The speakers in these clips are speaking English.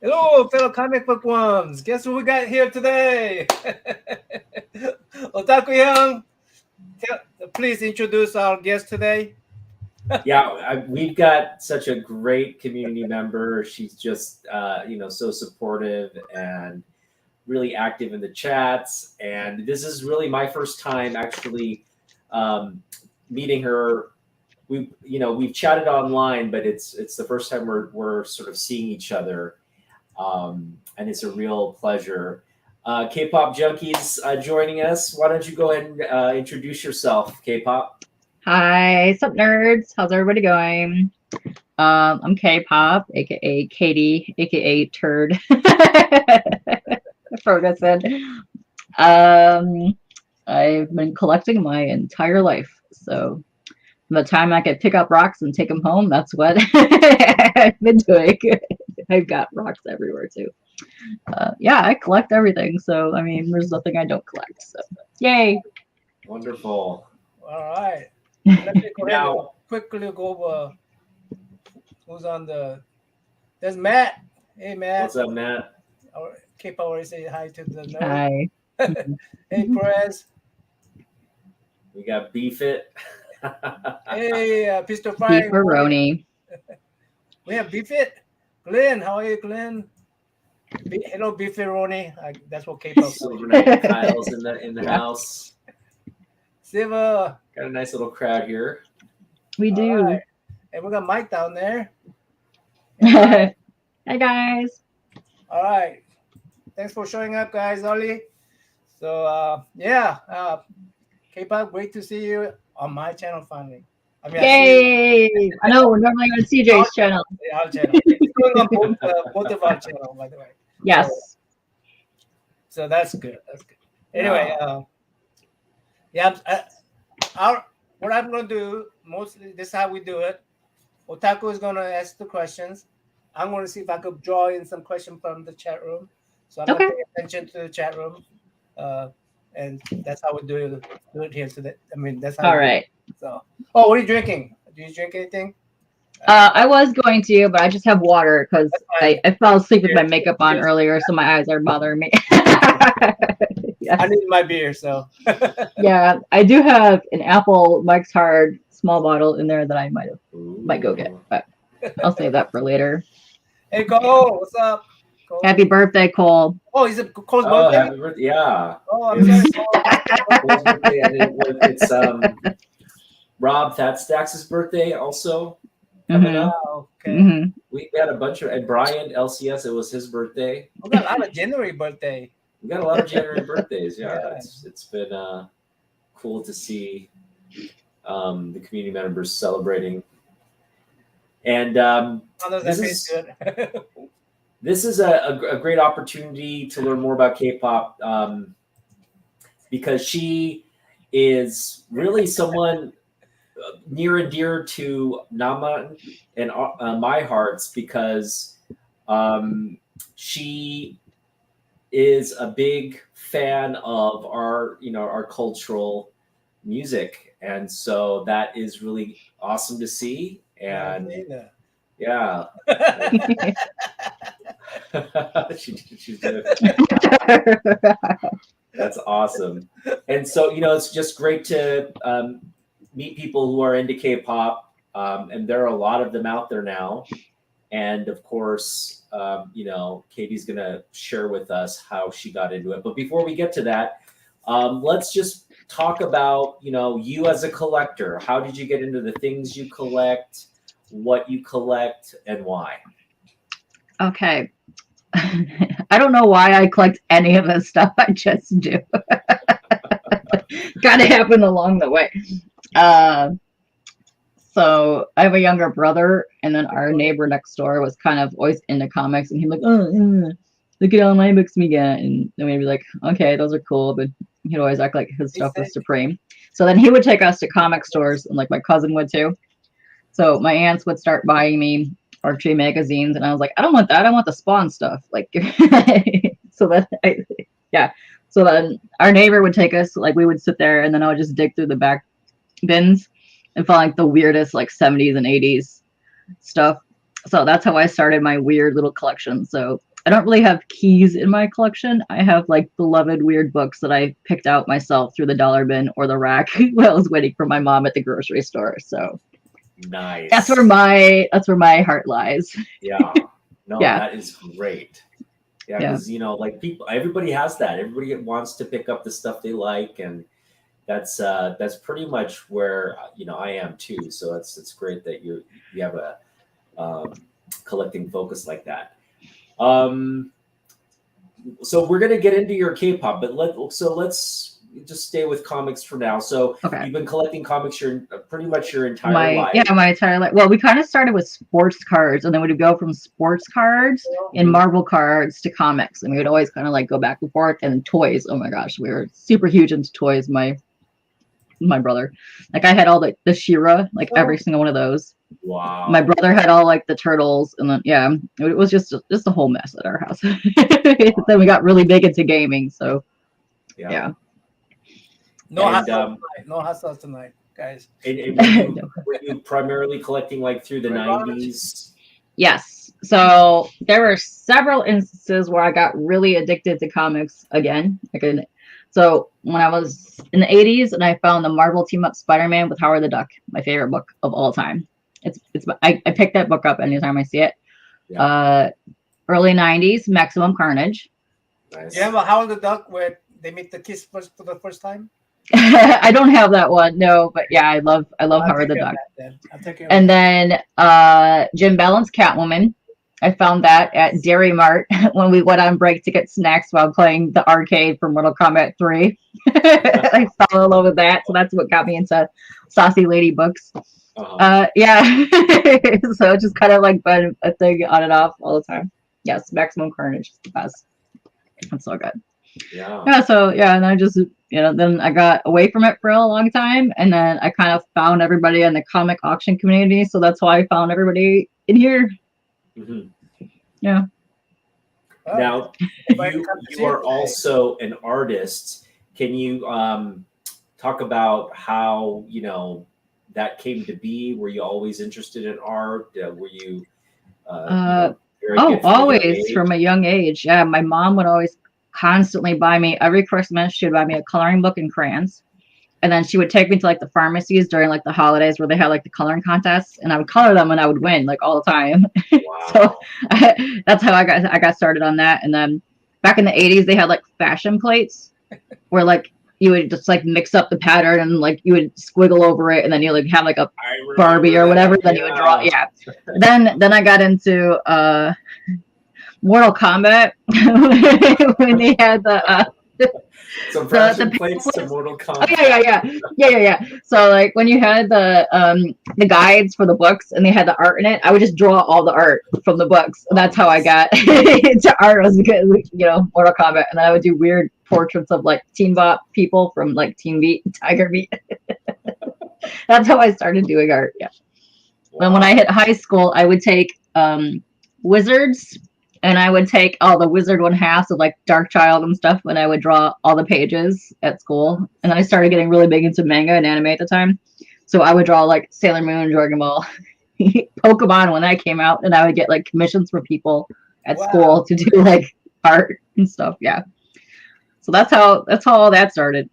Hello, fellow comic book ones. Guess who we got here today? Otaku Young, please introduce our guest today. Yeah, we've got such a great community member. She's just, so supportive and really active in the chats. And this is really my first time actually um, meeting her. We've chatted online, but it's the first time we're sort of seeing each other, and it's a real pleasure. K-pop junkies joining us. Why don't you go ahead and introduce yourself, K-pop? Hi, sup nerds? How's everybody going? I'm K-pop, aka Katie, aka Turd Ferguson. I've been collecting my entire life, so from the time I could pick up rocks and take them home, that's what I've been doing. I've got rocks everywhere too. Yeah, I collect everything, so I mean, there's nothing I don't collect. So, yay! Wonderful. All right. Let me go ahead and Now, quickly go over who's on the. There's Matt. Hey, Matt. what's up, Matt? K-pop already say hi to the nerd. Hi. Hey, Perez. We got Beef It. Hey, Pistol Fire. Beefaroni. We have Beefit. Glenn, how are you, Glenn? Hello, Beefaroni. That's what K-pop says. Silver Knight Kyle's in the house. Silver. Got a nice little crowd here. We do. All right. And we got Mike down there. Hi guys. All right. Thanks for showing up, guys, Ollie. So, K-pop, great to see you on my channel finally. I mean, Yay! I know we're normally on CJ's channel. our channel. It's going on both of our channel, by the way. Yes. So that's good. That's good. Anyway, what I'm going to do, mostly, this is how we do it. Otaku is going to ask the questions. I'm going to see if I could draw in some questions from the chat room. So I'm going to pay attention to the chat room. And that's how we do it here today. I mean, that's how. All right. So, what are you drinking? Do you drink anything? I was going to, but I just have water because I fell asleep with my makeup on earlier, so my eyes are bothering me. Yes. I need my beer, so. Yeah, I do have an Apple Mike's Hard small bottle in there that I might go get, but I'll save that for later. Hey, Cole, what's up? Cole? Happy birthday, Cole. Oh, is it Cole's Oh, birthday? happy birthday! Yeah. Oh, I'm sorry. Cole's birthday, and it's Rob Fatstack's birthday also. Mhm. Wow, okay. Mhm. We had a bunch of, and Brian LCS, it was his birthday. We got a lot of January birthday. We got a lot of January birthdays. Yeah, Yeah. it's been cool to see the community members celebrating. And Others that This taste good. this is a great opportunity to learn more about K-pop, because she is really someone near and dear to Nama and my hearts, because she is a big fan of our cultural music, and so that is really awesome to see. And yeah, she's doing that's awesome. And so it's just great to meet people who are into K-pop, and there are a lot of them out there now. And of course, Katie's gonna share with us how she got into it. But before we get to that, let's just talk about you as a collector. How did you get into the things you collect, what you collect, and why? Okay. I don't know why I collect any of this stuff. I just do. Gotta happen along the way. So I have a younger brother, and then our neighbor next door was kind of always into comics, and he'd be like, "Oh, look at all my books we get," and then we'd be like, "Okay, those are cool," but he'd always act like his stuff was supreme. So then he would take us to comic stores, and like my cousin would too. So my aunts would start buying me Archie magazines, and I was like, "I don't want that. I want the Spawn stuff." Like, so then So then our neighbor would take us, like we would sit there, and then I would just dig through the back bins and found like the weirdest like 70s and 80s stuff. So that's how I started my weird little collection. So I don't really have keys in my collection. I have like beloved weird books that I picked out myself through the dollar bin or the rack while I was waiting for my mom at the grocery store. So Nice. that's where my heart lies. Yeah. No, Yeah. that is great. Yeah, Yeah. because like everybody has that. Everybody wants to pick up the stuff they like, and that's pretty much where I am too. So it's great that you have a collecting focus like that. So we're gonna get into your K-pop, but let's just stay with comics for now. So Okay. you've been collecting comics pretty much your entire life. My entire life. Well, we kind of started with sports cards, and then we'd go from sports cards and Marvel cards to comics, and we would always kind of like go back and forth. And toys. Oh my gosh, we were super huge into toys. My brother, like I had all the She-Ra, like every single one of those. Wow. My brother had all like the turtles, and then it was just a whole mess at our house. Then we got really big into gaming, so yeah. No hassle tonight, guys. And were you primarily collecting like through the 90s? Yes. So there were several instances where I got really addicted to comics again. So when I was in the 80s and I found the Marvel Team Up Spider-Man with Howard the Duck, my favorite book of all time. I pick that book up anytime I see it. Yeah. Early 90s, Maximum Carnage. Nice. Yeah, but Howard the Duck where they meet the kiss for the first time? I don't have that one, no, but yeah, I love Howard the Duck. And then Jim Ballen's Catwoman. I found that at Dairy Mart when we went on break to get snacks while playing the arcade for Mortal Kombat 3. I fell in love with that, so that's what got me into Saucy Lady books. Yeah. So it's just kind of like been a thing on and off all the time. Yes, Maximum Carnage is the best. It's so good. Yeah. So and I just then I got away from it for a long time, and then I kind of found everybody in the comic auction community, so that's why I found everybody in here. Mm-hmm. Yeah. Now you are also an artist. Can you talk about how that came to be? Were you always interested in art? Were you always from a young age. Yeah, my mom would always constantly buy me every Christmas. She would buy me a coloring book and crayons, and then she would take me to like the pharmacies during like the holidays where they had like the coloring contests, and I would color them and I would win like all the time. Wow. So that's how I got started on that. And then back in the 80s they had like fashion plates where like you would just like mix up the pattern and like you would squiggle over it, and then you like have like a Barbie or whatever. Then you would draw. Yeah. Then I got into Mortal Kombat when they had the so fashion plates to Mortal Kombat. Yeah. So like when you had the guides for the books and they had the art in it, I would just draw all the art from the books. And that's how I got into art, was because Mortal Kombat, and then I would do weird portraits of like Teen Bop people from like Teen Beat, Tiger Beat. That's how I started doing art. Yeah. Wow. And when I hit high school, I would take Wizards. And I would take all the Wizard 1/2 of like Darkchild and stuff, and I would draw all the pages at school. And then I started getting really big into manga and anime at the time. So I would draw like Sailor Moon, Dragon Ball, Pokemon when that came out, and I would get like commissions from people at school to do like art and stuff. Yeah. So that's how all that started.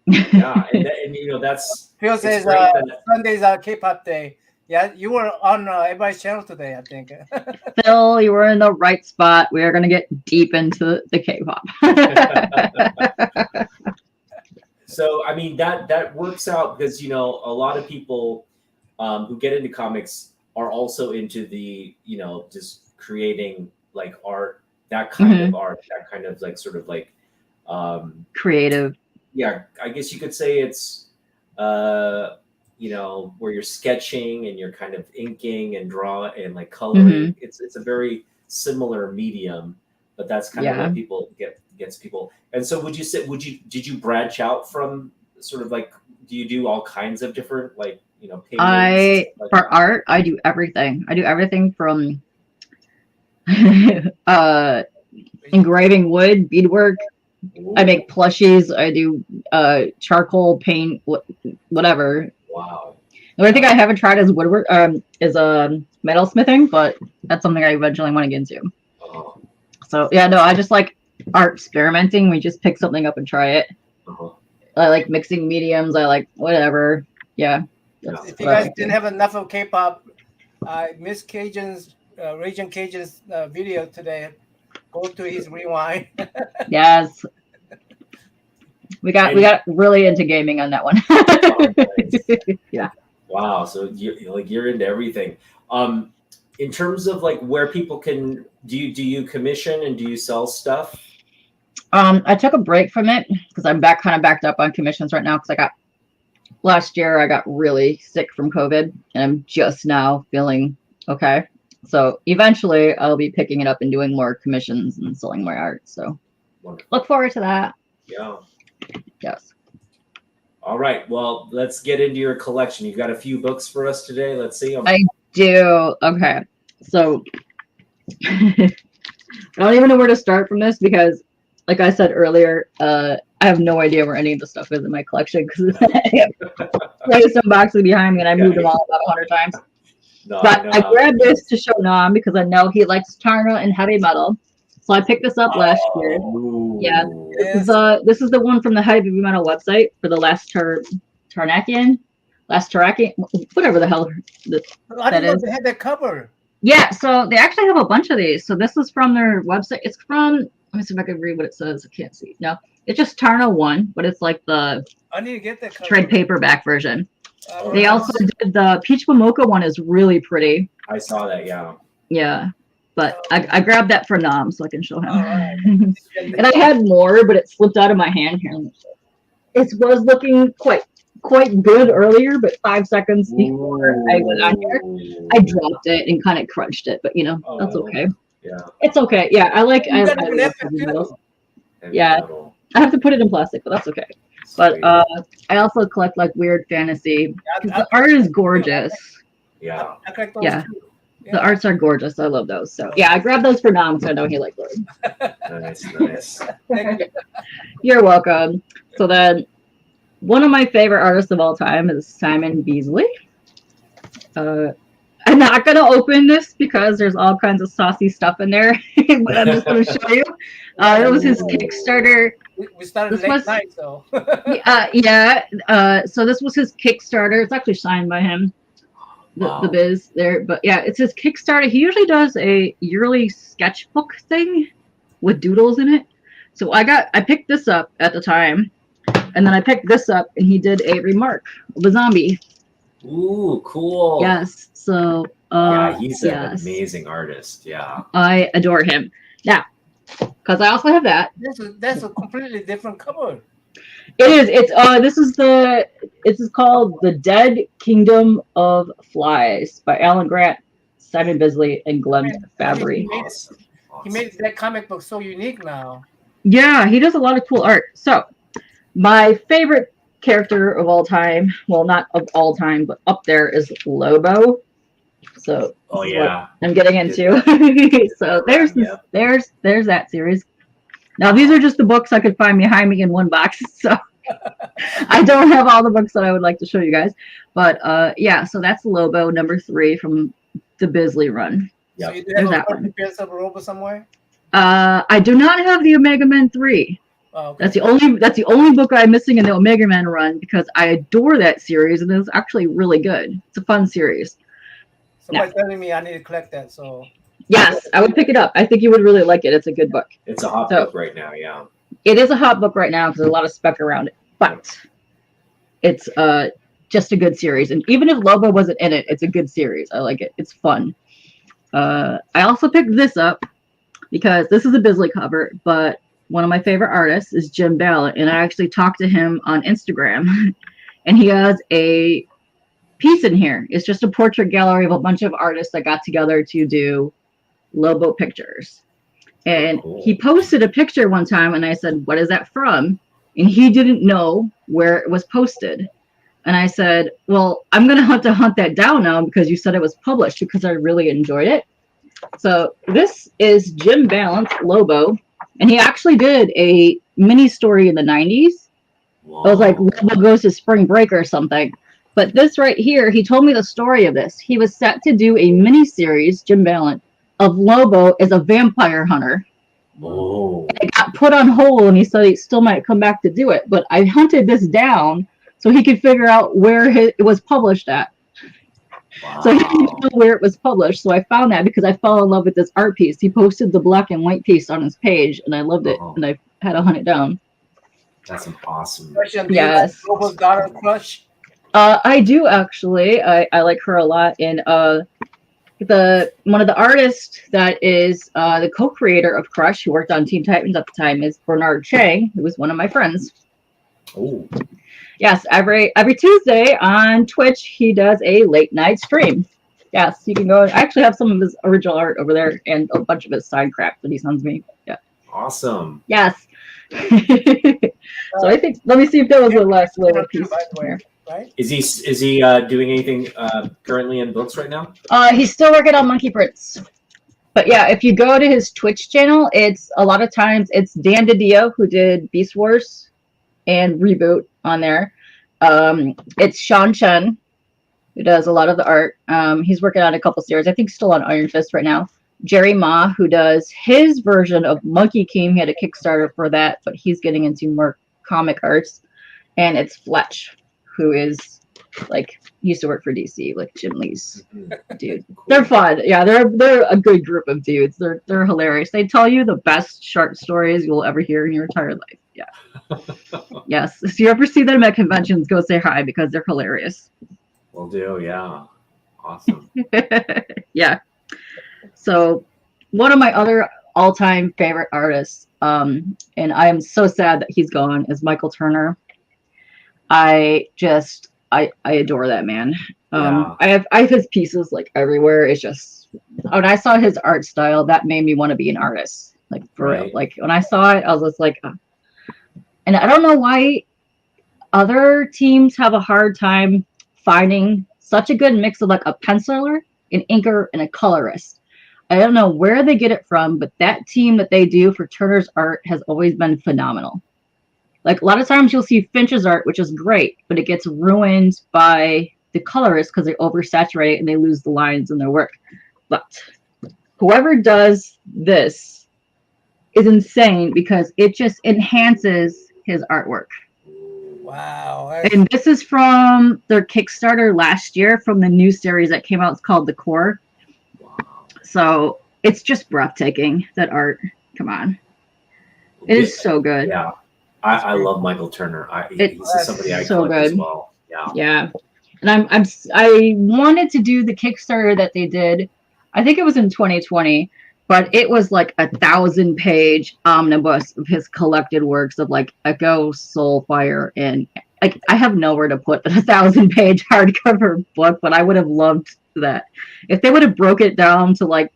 Yeah, and that's Phil says Sunday's K-pop day. Yeah, you were on everybody's channel today, I think. Phil, you were in the right spot. We are going to get deep into the K-pop. So, I mean, that works out because, a lot of people who get into comics are also into the, just creating like art, that kind of art, that kind of like sort of like creative. Yeah, I guess you could say it's where you're sketching and you're kind of inking and drawing and like coloring. It's a very similar medium, but that's kind of what people gets people. And so did you branch out from sort of like, do you do all kinds of different like, paintings? For art, I do everything. I do everything from engraving wood, beadwork. Ooh. I make plushies. I do charcoal paint, whatever. Wow. The only thing I haven't tried is woodwork, is metalsmithing, but that's something I eventually want to get into. So yeah, no, I just like art experimenting. We just pick something up and try it. Uh-huh. I like mixing mediums. I like whatever. Yeah. That's If you what I guys like didn't doing. have enough of K-pop, Miss Cajun's Raging Cajun's video today. Go to his rewind. Yes. We got really into gaming on that one. Oh, nice. Yeah. Wow, so you're into everything. In terms of like where people can do you commission and do you sell stuff? I took a break from it because I'm kind of backed up on commissions right now because last year I got really sick from COVID and I'm just now feeling okay. So eventually I'll be picking it up and doing more commissions and selling my art. So Wonderful. look forward to that. Yeah. Yes. All right. Well, let's get into your collection. You've got a few books for us today. Let's see them. I do. Okay. So I don't even know where to start from this because, like I said earlier, I have no idea where any of the stuff is in my collection because I have some boxes behind me and I moved them all about 100 times. No, But I grabbed this to show Nam because I know he likes Tarna and heavy metal. So I picked this up last year. Ooh. Yeah. Yes. This is the one from the heavy metal website for the last Tarnakian, whatever the hell. I didn't know is. they had that cover. Yeah, so they actually have a bunch of these. So this is from their website. It's from, let me see if I can read what it says. I can't see. No, it's just Tarna 1, but it's like the I need to get that cover. trade paperback version. Oh, They nice. also did the Peach Mocha one is really pretty. I saw that. Yeah. Yeah, but I grabbed that for Nam so I can show him. All right. And I had more, but it slipped out of my hand here. It was looking quite good earlier, but 5 seconds before I went on here, I dropped it and kind of crunched it. But that's okay. Yeah. It's okay. Yeah, I like. You got it in love Epic, heavy too. metals. Heavy Yeah. metal. I have to put it in plastic, but that's okay. But Sweet. I also collect like weird fantasy because I the art is gorgeous. Yeah. I collect those Yeah. too. The arts are gorgeous. I love those. So yeah, I grabbed those for Nam because I know he likes those. Nice. Thank you. You're welcome. So then, one of my favorite artists of all time is Simon Beasley. I'm not going to open this because there's all kinds of saucy stuff in there, but I'm just going to show you. It was his Kickstarter. We started This late was- night, so. So this was his Kickstarter. It's actually signed by him, the biz there. But yeah, it's his Kickstarter. He usually does a yearly sketchbook thing with doodles in it. So I picked this up at the time, and then I picked this up, and he did a remark of a zombie. Ooh, cool. Yes. So Yeah, he's an yes. amazing artist. Yeah. I adore him. Now, because I also have that. That's a completely different cover. It is. This is called The Dead Kingdom of Flies by Alan Grant, Simon Bisley, and Glenn Fabry. Awesome. He made that comic book so unique now. Yeah, he does a lot of cool art. So, my favorite character of all time, well, not of all time, but up there is Lobo. So, Oh this is yeah. what I'm getting into. So there's Yep. there's that series. Now these are just the books I could find behind me in one box. So I don't have all the books that I would like to show you guys. But yeah, so that's Lobo number 3 from the Bisley run. Yep. So you do There's have that a one. appearance of Robo somewhere? I do not have the Omega Men 3. Oh, okay. That's the only book I'm missing in the Omega Men run because I adore that series and it's actually really good. It's a fun series. Somebody's telling me I need to collect that. So Yes, I would pick it up. I think you would really like it. It's a good book. It's a hot So- book right now. Yeah. It is a hot book right now because there's a lot of spec around it, but it's just a good series. And even if Lobo wasn't in it, it's a good series. I like it. It's fun. I also picked this up because this is a Bisley cover, but one of my favorite artists is Jim Ballard, and I actually talked to him on Instagram, and he has a piece in here. It's just a portrait gallery of a bunch of artists that got together to do Lobo pictures. And Cool. he posted a picture one time, and I said, "What is that from?" And he didn't know where it was posted. And I said, "Well, I'm going to have to hunt that down now because you said it was published because I really enjoyed it." So this is Jim Balance Lobo, and he actually did a mini story in the 90s. Whoa. It was like Lobo goes to spring break or something. But this right here, he told me the story of this. He was set to do a mini series, Jim Ballant, of Lobo as a vampire hunter. Oh, It got put on hold, and he said he still might come back to do it. But I hunted this down so he could figure out where it was published at. So he didn't wow. know where it was published. So I found that because I fell in love with this art piece. He posted the black and white piece on his page, and I loved it, Oh. and I had to hunt it down. That's an awesome. Question: Do you like Yes. Global's daughter Crush? I do actually. I like her a lot, and one of the artists that is the co-creator of Crush, who worked on Teen Titans at the time, is Bernard Chang, who was one of my friends. Oh, Yes, every Tuesday on Twitch, he does a late night stream. Yes, you can go. I actually have some of his original art over there and a bunch of his side crap that he sends me. Yeah. awesome. Yes. So I think, let me see if that was the last little piece. By the way, right? Is he doing anything currently in books right now? He's still working on Monkey Prince. But yeah, if you go to his Twitch channel, it's a lot of times it's Dan DiDio who did Beast Wars and Reboot on there. It's Sean Chen who does a lot of the art. He's working on a couple series. I think still on Iron Fist right now. Jerry Ma, who does his version of Monkey King, he had a Kickstarter for that, but he's getting into more comic arts. And it's Fletch, who is like used to work for DC, like Jim Lee's dude. They're fun. Yeah, they're a good group of dudes. They're hilarious. They tell you the best shark stories you'll ever hear in your entire life. Yeah. Yes. If you ever see them at conventions, go say hi because they're hilarious. Will do. Yeah. Awesome. Yeah. So one of my other all-time favorite artists, and I am so sad that he's gone, is Michael Turner. I adore that man. Yeah. I have his pieces like everywhere. It's just when I saw his art style, that made me want to be an artist. Like for real. Right. Like when I saw it, I was just like, and I don't know why other teams have a hard time finding such a good mix of like a penciler, an inker, and a colorist. I don't know where they get it from, but that team that they do for Turner's art has always been phenomenal. Like a lot of times you'll see Finch's art, which is great, but it gets ruined by the colorists because they oversaturate it and they lose the lines in their work. But whoever does this is insane because it just enhances his artwork. Wow. And this is from their Kickstarter last year from the new series that came out. It's called The Core. Wow. So it's just breathtaking, that art. Come on. It is so good. Yeah. I love Michael Turner. He's somebody I so collect as good. well. Yeah. Yeah. And I wanted to do the Kickstarter that they did. I think it was in 2020, but it was like 1,000-page omnibus of his collected works of like Echo, Soulfire, and like I have nowhere to put the 1,000-page hardcover book, but I would have loved that. If they would have broke it down to like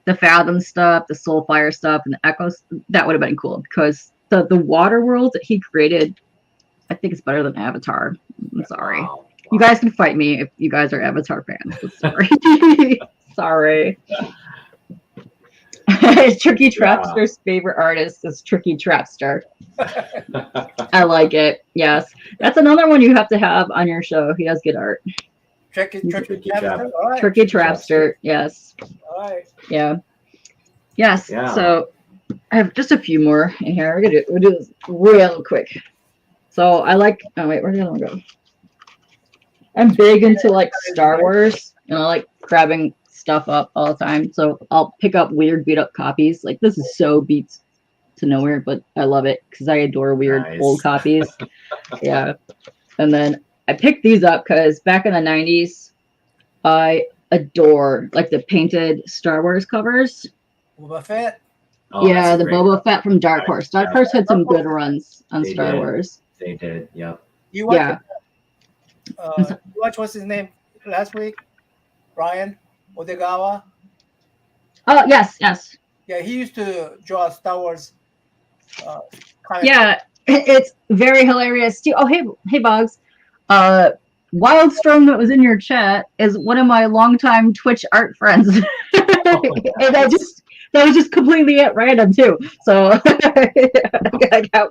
the Fathom stuff, the Soulfire stuff, and the Echoes, that would have been cool because the water world that he created, I think it's better than Avatar. I'm sorry. Wow. You guys can fight me if you guys are Avatar fans. But sorry. Sorry. Tricky Trapster's favorite artist is Tricky Trapster. I like it. Yes. That's another one you have to have on your show. He has good art. Tricky Tricky Trapster. All right. Tricky Trapster. Yes. All right. Yeah. Yes. Yeah. So I have just a few more in here. We'll do this real quick. So I like, oh wait, where'd the other one go? I'm big into like Star Wars and I like grabbing stuff up all the time. So I'll pick up weird beat up copies. Like this is so beats to nowhere, but I love it because I adore weird Nice. old copies. Yeah. And then I picked these up because back in the 90s, I adore like the painted Star Wars covers. Boba Fett. Oh, Yeah, that's the great. Boba Fett from Dark Horse. Dark Horse had some good runs on They Star did. Wars. They did. Yep. You watched, Yeah. you watched what's his name last week? Ryan Odegawa. Oh, yes, yes. Yeah, he used to draw Star Wars. Comic. Yeah, it's very hilarious too. Oh, hey, Boggs. Wildstorm that was in your chat is one of my longtime Twitch art friends, and that was just completely at random too. So,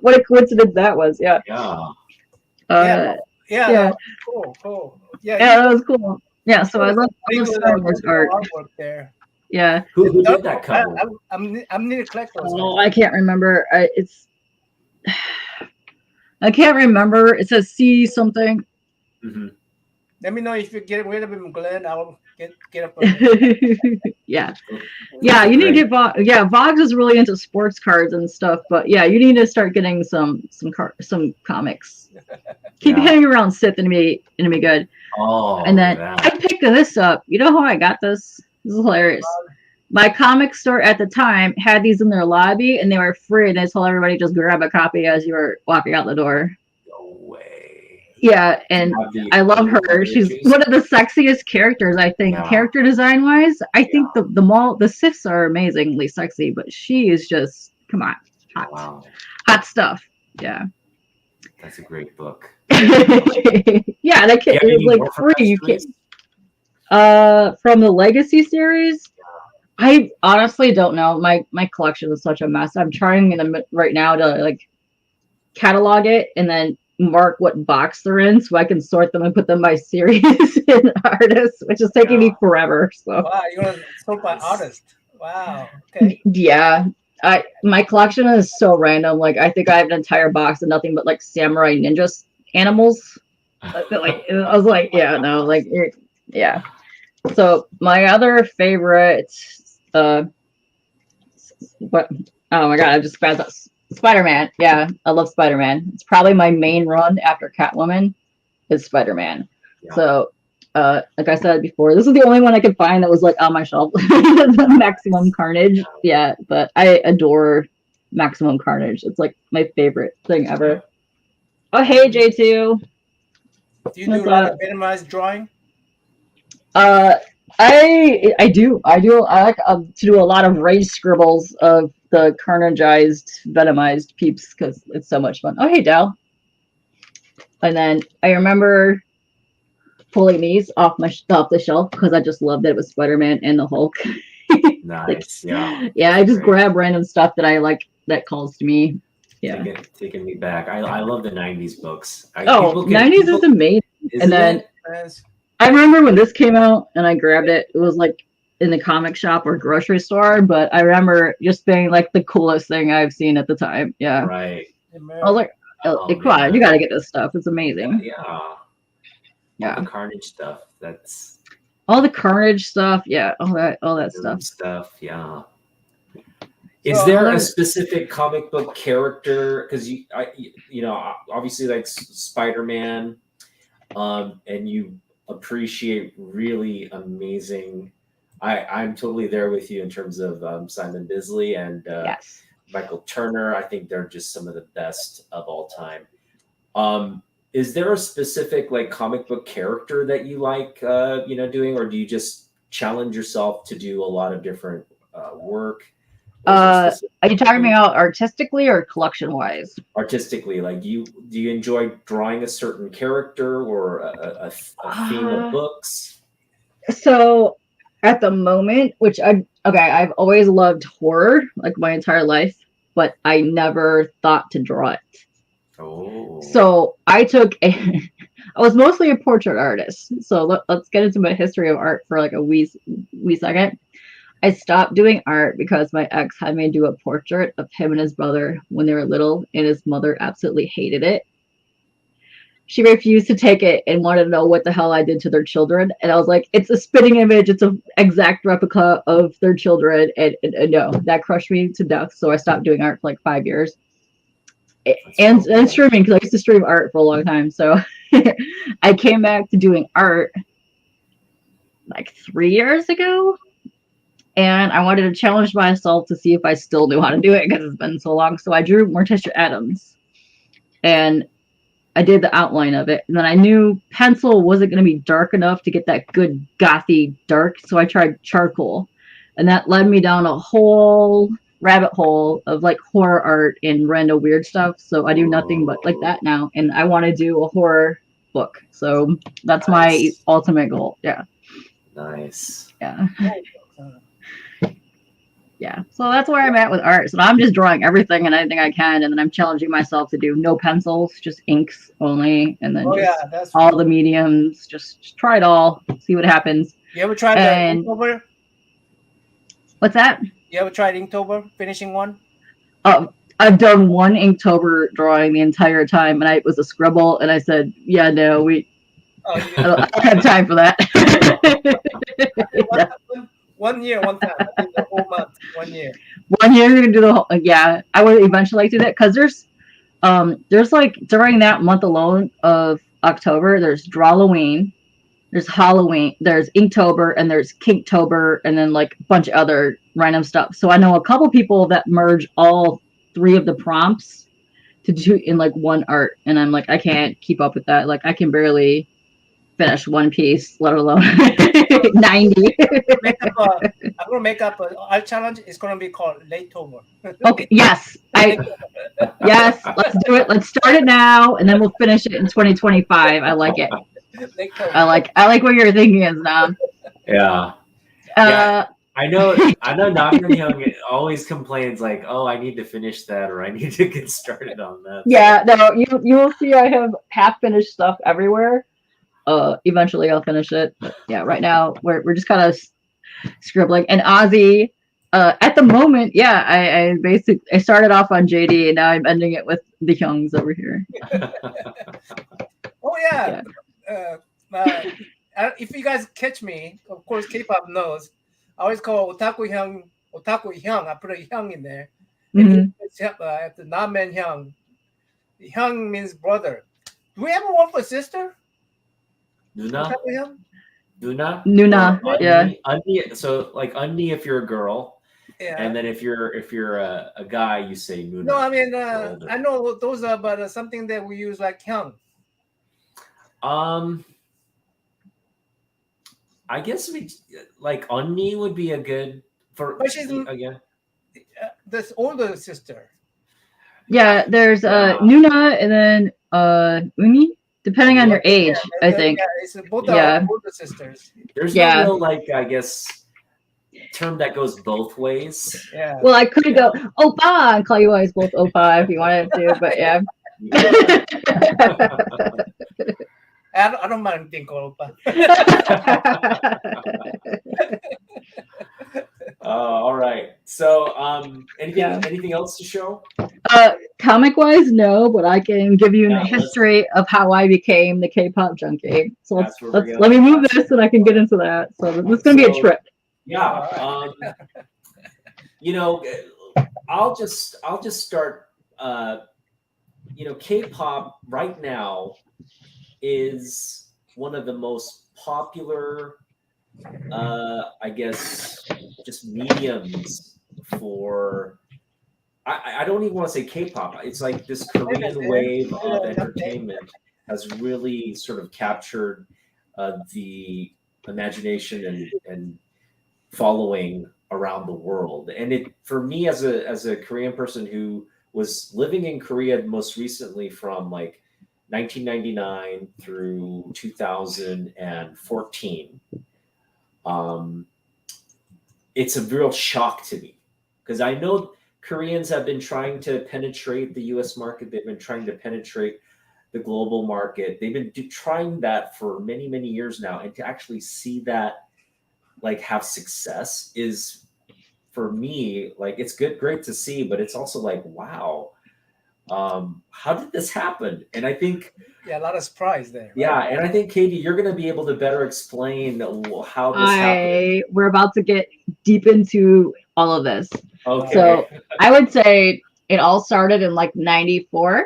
what a coincidence that was. Yeah. Yeah. Yeah. Cool. Yeah. Yeah, that was cool. Yeah, so I love Star Wars art. Artwork there. Yeah. Who did that cover? I'm need to collect those. Oh, I can't remember. I can't remember. It says C something. Mhm. Let me know if you get rid of him, Glenn. I'll get up. Yeah. Yeah, you need to get Vox. Yeah, Vox is really into sports cards and stuff, but yeah, you need to start getting some comics. Keep hanging around Sith and it'll be good. Oh, And then I picked this up. You know how I got this? This is hilarious. My comic store at the time had these in their lobby, and they were free. And they told everybody just grab a copy as you were walking out the door. No way. Yeah, and I love her. She's one of the sexiest characters, I think, character design wise. I think the Siths are amazingly sexy, but she is just come on, hot stuff. Yeah, that's a great book. Yeah, that kid is like free. You can't. From the Legacy series, I honestly don't know. My collection is such a mess. I'm trying right now to like catalog it and then mark what box they're in so I can sort them and put them by series and artists, which is taking me forever. So wow, you're gonna sort by artist. Wow. Okay. Yeah. My collection is so random. Like I think I have an entire box of nothing but like samurai ninja animals. Like I was like, yeah, no, like yeah. So my other favorite what oh my god, I just found that Spider-Man. Yeah, I love Spider-Man. It's probably my main run after Catwoman is Spider-Man. Yeah. So like I said before, this is the only one I could find that was like on my shelf. The Maximum Carnage. Yeah, but I adore Maximum Carnage. It's like my favorite thing ever. Oh hey J2. Do you do a lot of Venomized drawing? I do. I like to do a lot of rage scribbles of the carnageized, venomized peeps because it's so much fun. Oh, hey, Dal. And then I remember pulling these off the shelf because I just loved it. It was Spider-Man and the Hulk. Nice. Yeah. Yeah, I just grab random stuff that I like that calls to me. Yeah. Taking me back. I love the 90s books. 90s is amazing. And then I remember when this came out and I grabbed it. It was like in the comic shop or grocery store, but I remember just being like the coolest thing I've seen at the time. Yeah. Right. I was like, come on, you got to get this stuff. It's amazing. Yeah. All the Carnage stuff. That's all the Carnage stuff. Yeah. All that stuff. Yeah. Is there a specific comic book character? Because you know, obviously like Spider-Man, and you appreciate really amazing. I'm totally there with you in terms of Simon Bisley and Michael Turner. I think they're just some of the best of all time. Is there a specific like comic book character that you like, doing, or do you just challenge yourself to do a lot of different work? Are you talking about artistically or collection wise? Artistically, like do you enjoy drawing a certain character or a theme of books? So at the moment, I've always loved horror like my entire life, but I never thought to draw it. Oh. So I was mostly a portrait artist. So let's get into my history of art for like a wee second. I stopped doing art because my ex had me do a portrait of him and his brother when they were little, and his mother absolutely hated it. She refused to take it and wanted to know what the hell I did to their children. And I was like, it's a spitting image. It's an exact replica of their children. And no, that crushed me to death. So I stopped doing art for like 5 years. And streaming, because I used to stream art for a long time. So I came back to doing art like 3 years ago. And I wanted to challenge myself to see if I still knew how to do it because it's been so long. So I drew Morticia Addams. And I did the outline of it. And then I knew pencil wasn't going to be dark enough to get that good gothy dark. So I tried charcoal. And that led me down a whole rabbit hole of like horror art and random weird stuff. So I do nothing but like that now. And I want to do a horror book. So that's my ultimate goal. Yeah. Nice. Yeah. Yeah, so that's where I'm at with art. So I'm just drawing everything and anything I can, and then I'm challenging myself to do no pencils, just inks only, and then that's all the mediums. Just try it all, see what happens. You ever tried that ink over? What's that? You ever tried Inktober, finishing one? I've done one Inktober drawing the entire time, and it was a scribble, and I said, "Yeah, no, Oh, I don't have time for that." one year, one time. I did the whole month, 1 year. 1 year you're gonna do the whole. Yeah, I would eventually like to do that because there's like during that month alone of October, there's Drawloween, there's Halloween, there's Inktober, and there's Kinktober, and then like a bunch of other random stuff. So I know a couple people that merge all 3 of the prompts to do in like one art, and I'm like, I can't keep up with that. Like I can barely finish one piece, let alone 90. I'm gonna make up a art challenge. It's gonna be called Latetober. Okay, yes, yes, let's do it. Let's start it now, and then we'll finish it in 2025. I like it. Latetober. I like what you're thinking is Nam. Yeah. I know Nam Young always complains like, oh, I need to finish that, or I need to get started on that. Yeah, no, you will see I have half finished stuff everywhere. Eventually I'll finish it. But yeah, right now we're just kind of scribbling. And Ozzy, at the moment, yeah, I started off on JD, and now I'm ending it with the Hyungs over here. Oh yeah. If you guys catch me, of course, K-pop knows. I always call Otaku Hyung. I put a Hyung in there. Mhm. At the Namen Hyung. Hyung means brother. Do we ever want for sister? Nuna? Otaku Hyung? Nuna, Or yeah. Unni, so like Unni if you're a girl, Yeah. and then if you're a guy, you say Nuna. No, I mean, older. I know what those are, but something that we use like Hyung. I guess we like Unni would be a good for But she's again. this older sister. Yeah, there's Yeah. Nuna and then Uni, depending on your age, I think. Yeah, it's both Yeah. are older sisters. There's Yeah. no real like I guess term that goes both ways. Yeah. Well, I could go Opa and call you guys both Opa if you wanted to, but yeah. I don't mind being called Opa. All right. So, Yeah. anything else to show? Comic wise, no, but I can give you Yeah, a history of how I became the K-pop junkie. So That's where we're let me going. move this and I can get into that. So this is gonna be a So- trip. Yeah. I'll just start. K-pop right now is one of the most popular, I guess, just mediums for. I don't even want to say K-pop. It's like this Korean wave of entertainment has really sort of captured the imagination and following around the world. And it, for me as a Korean person who was living in Korea most recently from like 1999 through 2014, it's a real shock to me because I know Koreans have been trying to penetrate the US market. They've been trying to penetrate the global market. They've been trying that for many, many years now. And to actually see that like have success is, for me, like it's great to see, but it's also like, wow, how did this happen? And I think Yeah, a lot of surprise there. Right? yeah, and I think Katie, you're going to be able to better explain how this happened. We're about to get deep into all of this. Okay. So I would say it all started in like 93,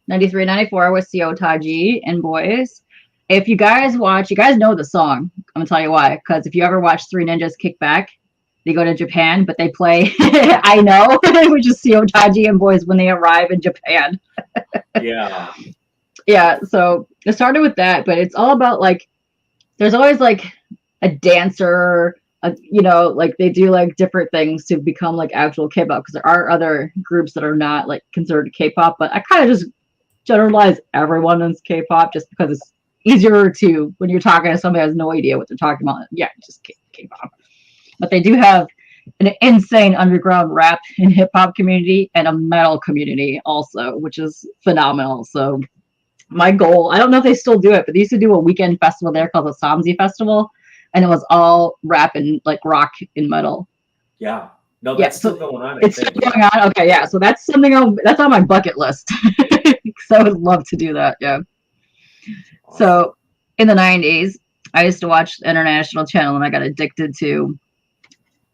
94 with Seo Taiji and Boys. If you guys watch, you guys know the song. I'm gonna tell you why. Because if you ever watch Three Ninjas Kick Back, they go to Japan, but they play I Know, which is Seo Taiji and Boys when they arrive in Japan. Yeah. Yeah, so it started with that, but it's all about like there's always like a dancer, like they do like different things to become like actual K-pop, because there are other groups that are not like considered K-pop, but I kind of just generalize everyone as K-pop just because it's easier to, when you're talking to somebody who has no idea what they're talking about, yeah, just K-pop. But they do have an insane underground rap and hip-hop community and a metal community also, which is phenomenal. So my goal, I don't know if they still do it, but they used to do a weekend festival there called the Samsi Festival, and it was all rap and like rock and metal. Yeah. No, Yeah, that's still going on. I It's still think. going on. Okay, yeah. So that's something that's on my bucket list. So I would love to do that. Yeah. Awesome. So in the 90s, I used to watch the International Channel and I got addicted to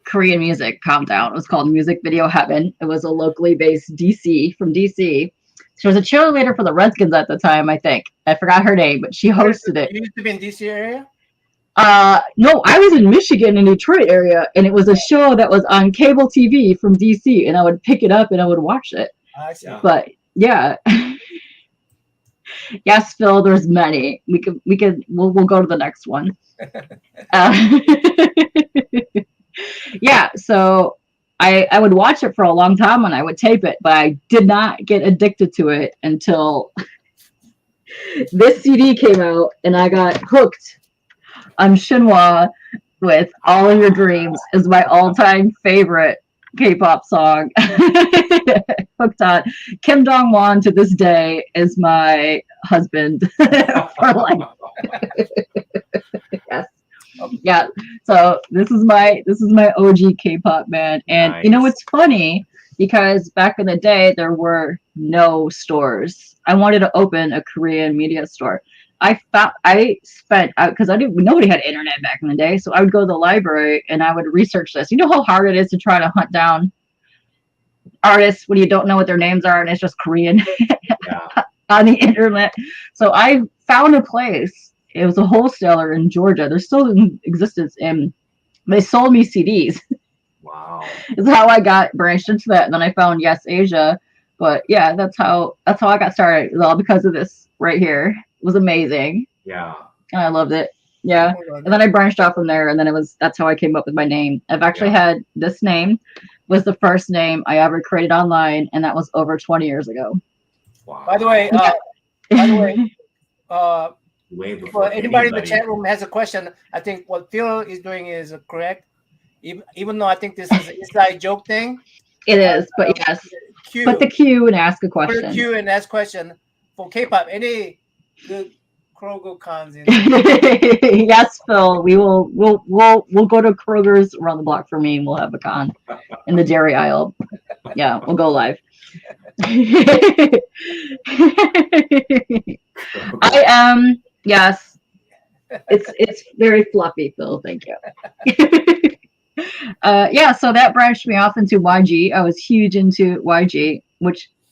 Korean music countdown. It was called Music Video Heaven. It was a locally based from DC. She was a cheerleader for the Redskins at the time, I think. I forgot her name, but she hosted it. You used to be in DC area? No, I was in Michigan in Detroit area, and it was a show that was on cable TV from DC, and I would pick it up and I would watch it. I see. Yeah. But yeah. Yes, Phil, there's many. We'll go to the next one. Yeah, so I would watch it for a long time and I would tape it, but I did not get addicted to it until this CD came out and I got hooked on Shinhwa with All of Your Dreams is my all-time favorite K-pop song. Hooked on. Kim Dong-won to this day is my husband for life. Yes. Yeah. So this is my OG K-pop band. And you know Nice. what's funny? Because back in the day there were no stores. I wanted to open a Korean media store. I spent because nobody had internet back in the day, so I would go to the library and I would research this. You know how hard it is to try to hunt down artists when you don't know what their names are and it's just Korean Yeah. on the internet. So I found a place. It was a wholesaler in Georgia. They're still in existence, and they sold me CDs. Wow. Is how I got branched into that, and then I found Yes Asia. But yeah, that's how I got started. It was all because of this right here. It was amazing, Yeah. and I loved it. Yeah, and then I branched off from there, and then that's how I came up with my name. I've actually had this name was the first name I ever created online, and that was over 20 years ago. Wow. By the way, way before anybody in the chat room has a question, I think what Phil is doing is correct. Even though I think this is an inside joke thing. It is, but yes. Put the Q and ask a question. Put a Q and ask question for K-pop. Any good Kroger cons in Yes, Phil. We'll go to Kroger's around the block for me, and we'll have a con in the dairy aisle. Yeah, we'll go live. I am yes. It's very fluffy, Phil. Thank you. Yeah, so that branched me off into YG. I was huge into YG,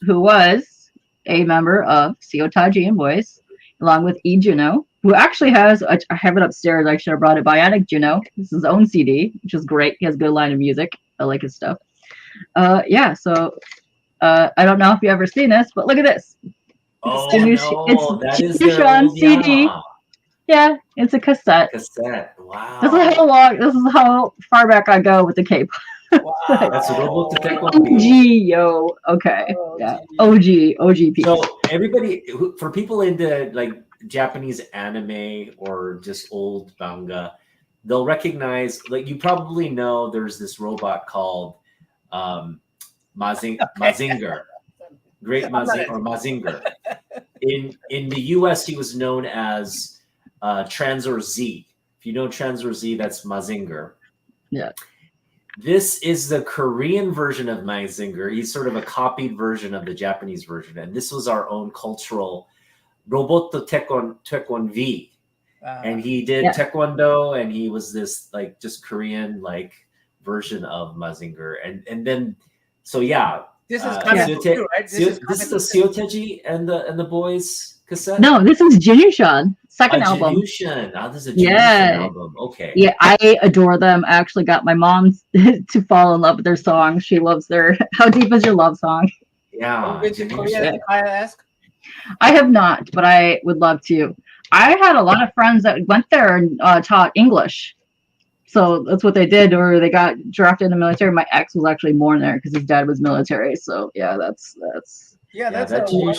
who was a member of Seotaji and Boys, along with Lee Juno, who actually has I have it upstairs. I should have brought it. Bionic Juno. This is his own CD, which is great. He has a good line of music. I like his stuff. Yeah, so I don't know if you've ever seen this, but look at this. Oh, it's no, that is Junior their Sean old CD. Yamaha Yeah, it's a cassette. Wow. This is how far back I go with the K-pop. Wow. That's Robot OG, Taekwondo. yo. Okay. Oh, Yeah. gee. OG piece. So everybody, for people into like Japanese anime or just old manga, they'll recognize, like, you probably know there's this robot called Mazinger. Great Mazinger. In the US, he was known as Transor Z. If you know Transor Z, that's Mazinger. Yeah. This is the Korean version of Mazinger. He's sort of a copied version of the Japanese version. And this was our own cultural Roboto Taekwondo V. And he did Taekwondo, and he was this like just Korean like version of Mazinger. And then so yeah. This is kind of true, right? This is the Seotaji and the Boys cassette? No, this is Jinyushan, second album. Jinyushan. Oh, this is a Jinyushan album. Okay. Yeah, I adore them. I actually got my mom to fall in love with their song. She loves their How Deep Is Your Love song. Yeah. I have not, but I would love to. I had a lot of friends that went there and taught English. So that's what they did, or they got drafted in the military. My ex was actually born there because his dad was military. So yeah, that's we're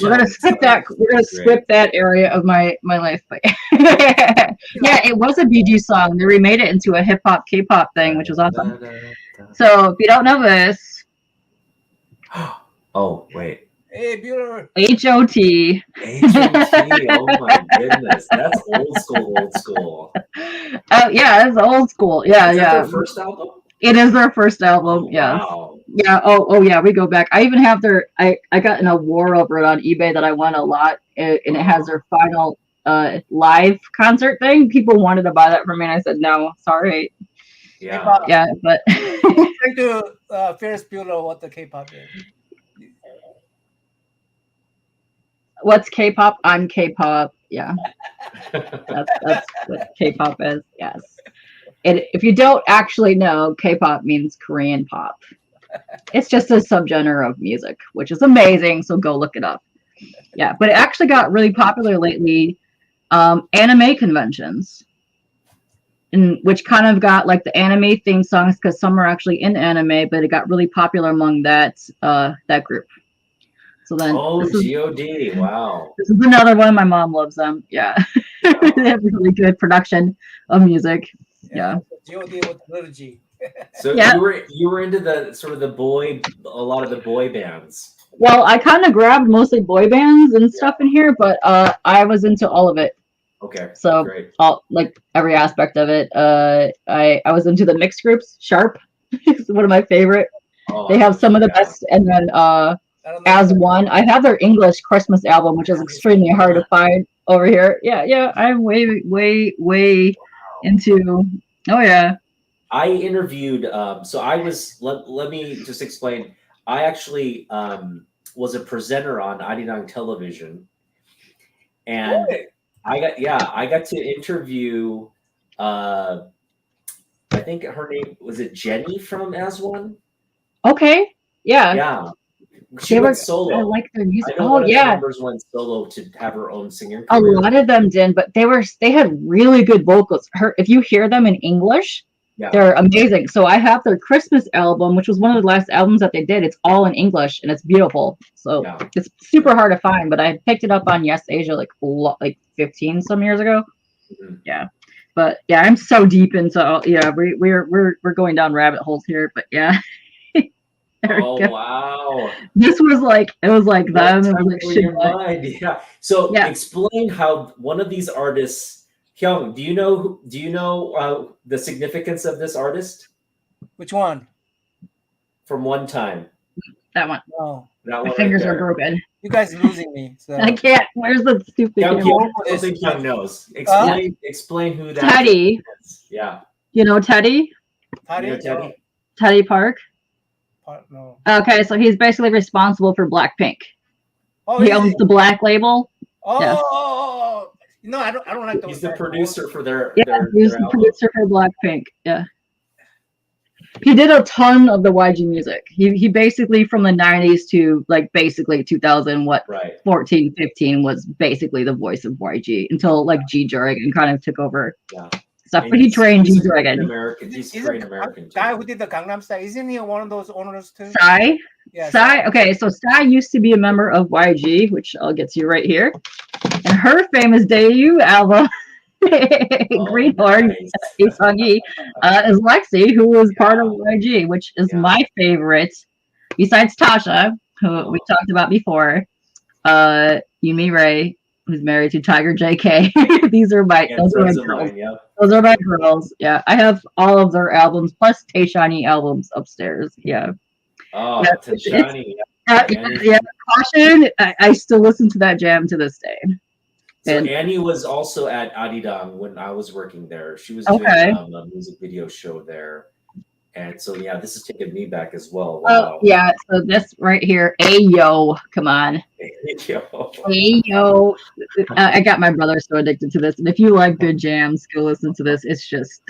gonna skip that. We're gonna skip that area of my life. But yeah, it was a BG song. They remade it into a hip hop K-pop thing, which was awesome. So if you don't know this, oh wait. Hey, Bueller. HOT. Oh my goodness, that's old school. Oh yeah, it's old school. Yeah, Is yeah. that their first album? It is their first album. Oh, Yes. wow. Yeah. Oh yeah. We go back. I even have their. I got in a war over it on eBay that I won a lot, and it has their final live concert thing. People wanted to buy that from me, and I said no, sorry. Yeah. Yeah, but Explain to Ferris Bueller what the K-pop is. what's K-pop? I'm K-pop. Yeah, that's what K-pop is. Yes. And if you don't actually know, K-pop means Korean pop. It's just a subgenre of music, which is amazing. So go look it up. Yeah, but it actually got really popular lately. Anime conventions, which kind of got like the anime theme songs because some are actually in anime, but it got really popular among that group. So then, Oh, this is, God! Wow. this is another one. My mom loves them. Yeah, they have really good production of music. Yeah. God with liturgy. So Yeah. you were into the sort of a lot of the boy bands. Well, I kind of grabbed mostly boy bands and stuff in here, but I was into all of it. Okay. So Great. all like every aspect of it. I was into the mixed groups. Sharp is one of my favorite. Oh, They have some of the yeah. best, and then I don't know. As One. I have their English Christmas album, which is extremely hard to find over here. Yeah. I'm way into. Oh yeah. I interviewed. So I was. Let me just explain. I actually was a presenter on Arirang Television, and Really? I got to interview. I think her name was it Jenny from As One. Okay. Yeah. Yeah, she They went were. solo. I like their music. I know Oh one of the yeah. members went solo to have her own singing A career. lot of them did, but they had really good vocals. If you hear them in English, Yeah. they're amazing. So I have their Christmas album, which was one of the last albums that they did. It's all in English and it's beautiful. So Yeah. it's super hard to find, but I picked it up on Yes Asia like 15 some years ago. Mhm. Yeah. But yeah, I'm so deep into we're going down rabbit holes here, but yeah. There we Oh go. wow! This was like them. It was like blew shit. your mind. Yeah. So Yeah. explain how one of these artists, Hyung. Do you know the significance of this artist Which one? from one time? That one. No. That My one fingers right are there. broken. You guys are losing me. So I can't. Where's the stupid Hyung, camera? I don't think Hyung knows. Explain who that Teddy. is. Yeah. You know Teddy? Teddy? You know Teddy? Teddy Park? No. Okay, so he's basically responsible for Blackpink. Oh, He is owns he? the Black label. Oh, Yeah. No, I don't like those. He's the producer for their Yeah, their, he was their the album. producer for Blackpink. Yeah. He did a ton of the YG music. He basically from the 90s to like basically 2000, Right. 14, 15 was basically the voice of YG until like G Dragon kind of took over Yeah. stuff. And But he he's- trained G he's Dragon. American. He's Isn't Korean American. the guy who did the Gangnam Style? Isn't he one of those owners too? Psy? Yeah. Psy, okay, so Psy used to be a member of YG, which I'll get to right here. And her famous debut album, Greenhorn, Isangi, is Lexi, who was part of YG, which is my favorite, besides Tasha, who we talked about before, Yumi Ray, who's married to Tiger JK. These are my, those are my girls. Yeah. Those are my girls. Yeah, I have all of their albums, plus Taeshani albums upstairs. Yeah. Oh, Yeah, Tashani. Yeah, Caution. I still listen to that jam to this day. So And- Annie was also at Arirang when I was working there. She was Okay. doing a music video show there. And so, yeah, this is taking me back as well. Oh Wow. yeah, so this right here, Ayo, come on, Yo. Ayo. I got my brother so addicted to this, and if you like good jams, go listen to this. It's just,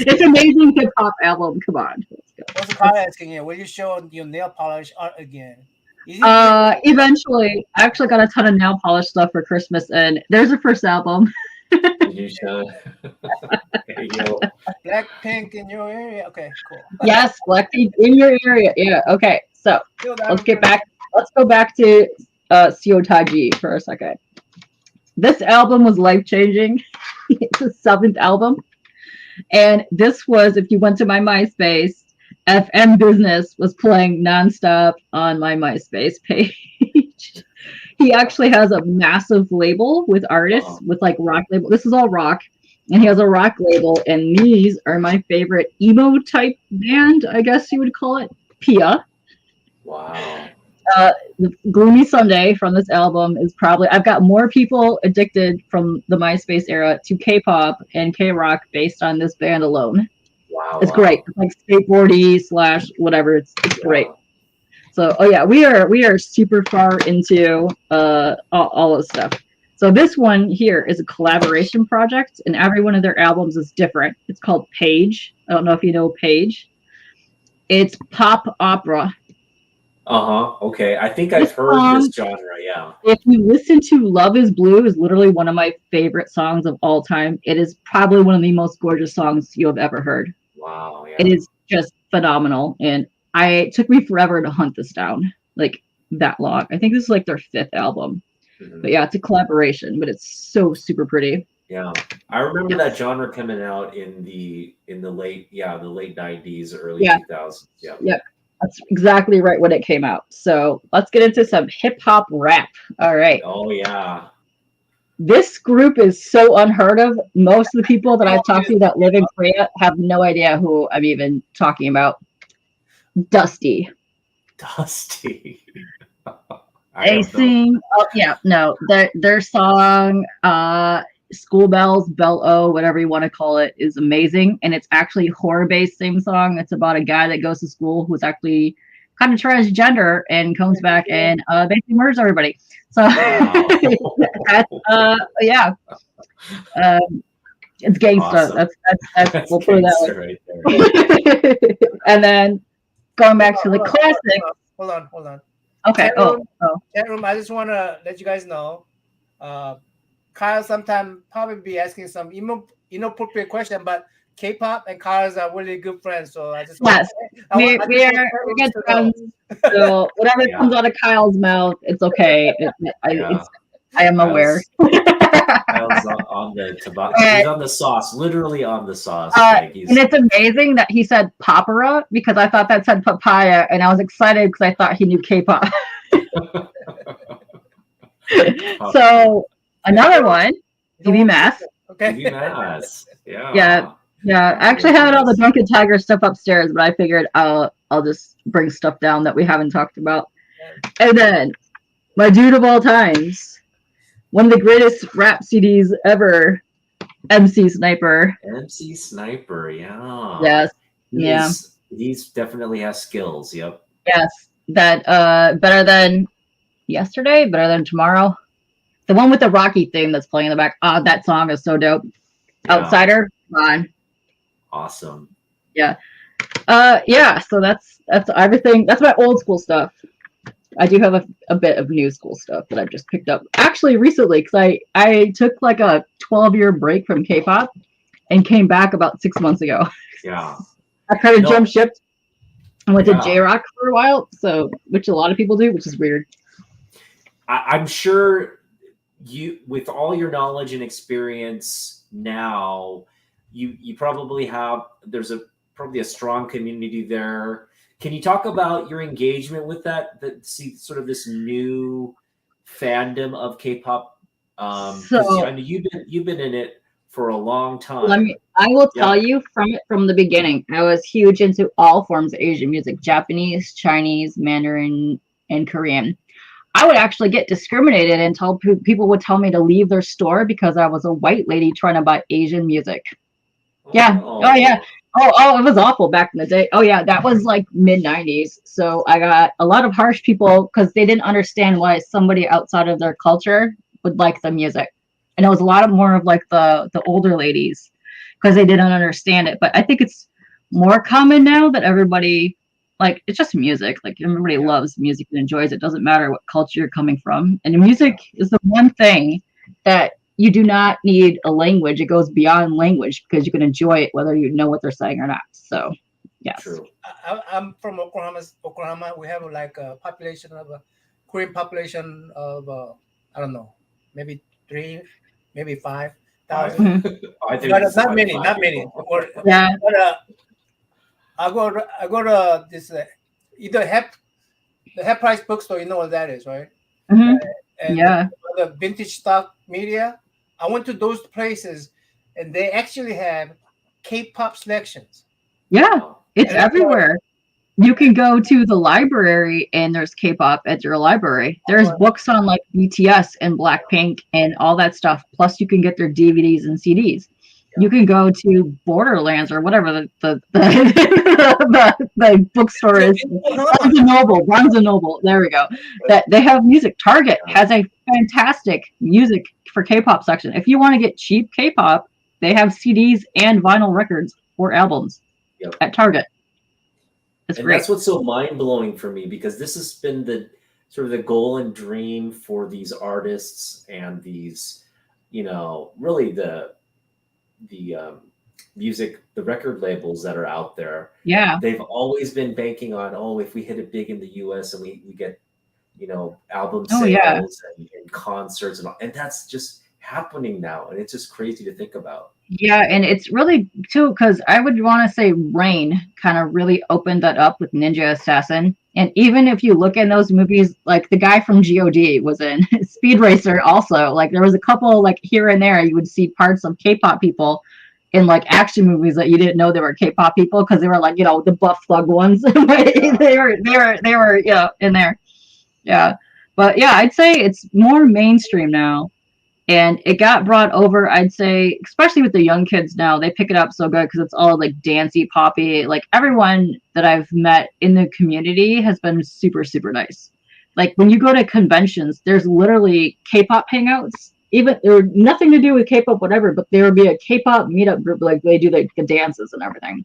it's amazing hip hop album. Come on. Let's go. What's the guy asking you? Will you show your nail polish art again? Is he- Eventually, I actually got a ton of nail polish stuff for Christmas, and there's her first album. Did you show? Hey, yo. Blackpink in your area? Okay, cool. Yes, Blackpink in your area. Yeah. Okay. So let's get back. Let's go back to Seotaji for a second. This album was life changing. It's the 7th album, and this was, if you went to my MySpace, FM Business was playing nonstop on my MySpace page. He actually has a massive label with artists with like rock label. This is all rock, and he has a rock label. And these are my favorite emo type band, I guess you would call it, Pia. Wow. Gloomy Sunday from this album is probably, I've got more people addicted from the MySpace era to K-pop and K-rock based on this band alone. Wow. It's great. It's like skateboardy / whatever. It's great. So, oh yeah, we are super far into all this stuff. So this one here is a collaboration project, and every one of their albums is different. It's called Page. I don't know if you know Page. It's pop opera. Okay. I think I've heard this genre. Yeah. If you listen to Love Is Blue, is literally one of my favorite songs of all time. It is probably one of the most gorgeous songs you have ever heard. Wow. Yeah. It is just phenomenal, and it took me forever to hunt this down, like that long. I think this is like their 5th album. But yeah, it's a collaboration, but it's so super pretty. Yeah, I remember that genre coming out in the late 90s, early 2000s. Yeah. Yep. That's exactly right when it came out. So let's get into some hip hop rap. All right. Oh yeah. This group is so unheard of. Most of the people that I've talked to that live in Korea have no idea who I'm even talking about. Dusty. They sing. Oh yeah, no. Their song, School Bells, Bell O, whatever you want to call it, is amazing, and it's actually horror-based theme song. It's about a guy that goes to school who's actually kind of transgender and comes back and basically murders everybody. So yeah, it's gangsta. Awesome. That's we'll put it that way. Right there. And then going back to the classic. Hold on. Okay. Chat room, I just want to let you guys know. Kyle sometimes probably be asking some inappropriate question, but K-pop and Kyle are really good friends. So I just we're good friends. So whatever comes out of Kyle's mouth, it's okay. I am aware. Kyle's on the tobacco. He's on the sauce, literally on the sauce. And it's amazing that he said papara because I thought that said papaya, and I was excited because I thought he knew K-pop. So another one, TV Mask. Okay. TV Mask. Yeah. I actually had all the Drunken Tiger stuff upstairs, but I figured I'll just bring stuff down that we haven't talked about. And then my dude of all times, one of the greatest rap CDs ever, MC Sniper. MC Sniper, yeah. Yes. He's definitely has skills. Yep. Yes. That better than yesterday, better than tomorrow. The one with the Rocky theme that's playing in the back. That song is so dope. Yeah. Outsider, fine. Awesome. Yeah. So that's everything. That's my old school stuff. I do have a bit of new school stuff that I've just picked up actually recently because I took like a 12-year break from K-pop and came back about 6 months ago. Yeah. I kind of jumped ship and went to J-Rock for a while, so which a lot of people do, which is weird. I'm sure you, with all your knowledge and experience now, you probably have, there's probably a strong community there. Can you talk about your engagement with that sort of this new fandom of K-pop? So I mean, you've been in it for a long time. I will tell you from the beginning. I was huge into all forms of Asian music: Japanese, Chinese, Mandarin, and Korean. I would actually get discriminated and people would tell me to leave their store because I was a white lady trying to buy Asian music. Yeah. Oh yeah. Oh, it was awful back in the day. Oh yeah, that was like mid-90s. So I got a lot of harsh people because they didn't understand why somebody outside of their culture would like the music. And it was a lot more of like the older ladies because they didn't understand it. But I think it's more common now that everybody, like, it's just music. Like everybody loves music and enjoys it. Doesn't matter what culture you're coming from. And music is the one thing that you do not need a language. It goes beyond language because you can enjoy it whether you know what they're saying or not. So, yes. True. I'm from Oklahoma. We have like a population of a Korean population of I don't know, maybe 3, maybe 5,000. I think not many. Or, yeah. But, I go to this either the Half Price bookstore. You know what that is, right? Mm-hmm. And the vintage stock media. I went to those places, and they actually have K-pop selections. Yeah, it's And that's why- everywhere. You can go to the library and there's K-pop at your library. There's books on like BTS and Blackpink and all that stuff. Plus, you can get their DVDs and CDs. You can go to Borderlands or whatever the bookstore is. Barnes and Noble. There we go. That they have music. Target has a fantastic music for K-pop section. If you want to get cheap K-pop, they have CDs and vinyl records or albums at Target. That's and great. that's what's so mind-blowing for me, because this has been the sort of the goal and dream for these artists and these, really the music, the record labels that are out there. Yeah. They've always been banking on, if we hit it big in the US and we get, album sales and concerts and all, and that's just happening now. And it's just crazy to think about. Yeah, and it's really too, because I would want to say Rain kind of really opened that up with Ninja Assassin. And even if you look in those movies, like the guy from GOD was in Speed Racer also. Like there was a couple like here and there you would see parts of K-pop people in like action movies that you didn't know they were K-pop people because they were like, the buff thug ones. they were in there. Yeah. But yeah, I'd say it's more mainstream now. And it got brought over, I'd say, especially with the young kids now, they pick it up so good because it's all like dancey, poppy. Like everyone that I've met in the community has been super, super nice. Like when you go to conventions, there's literally K-pop hangouts. Even or nothing to do with K-pop, whatever, but there would be a K-pop meetup group, like they do like the dances and everything.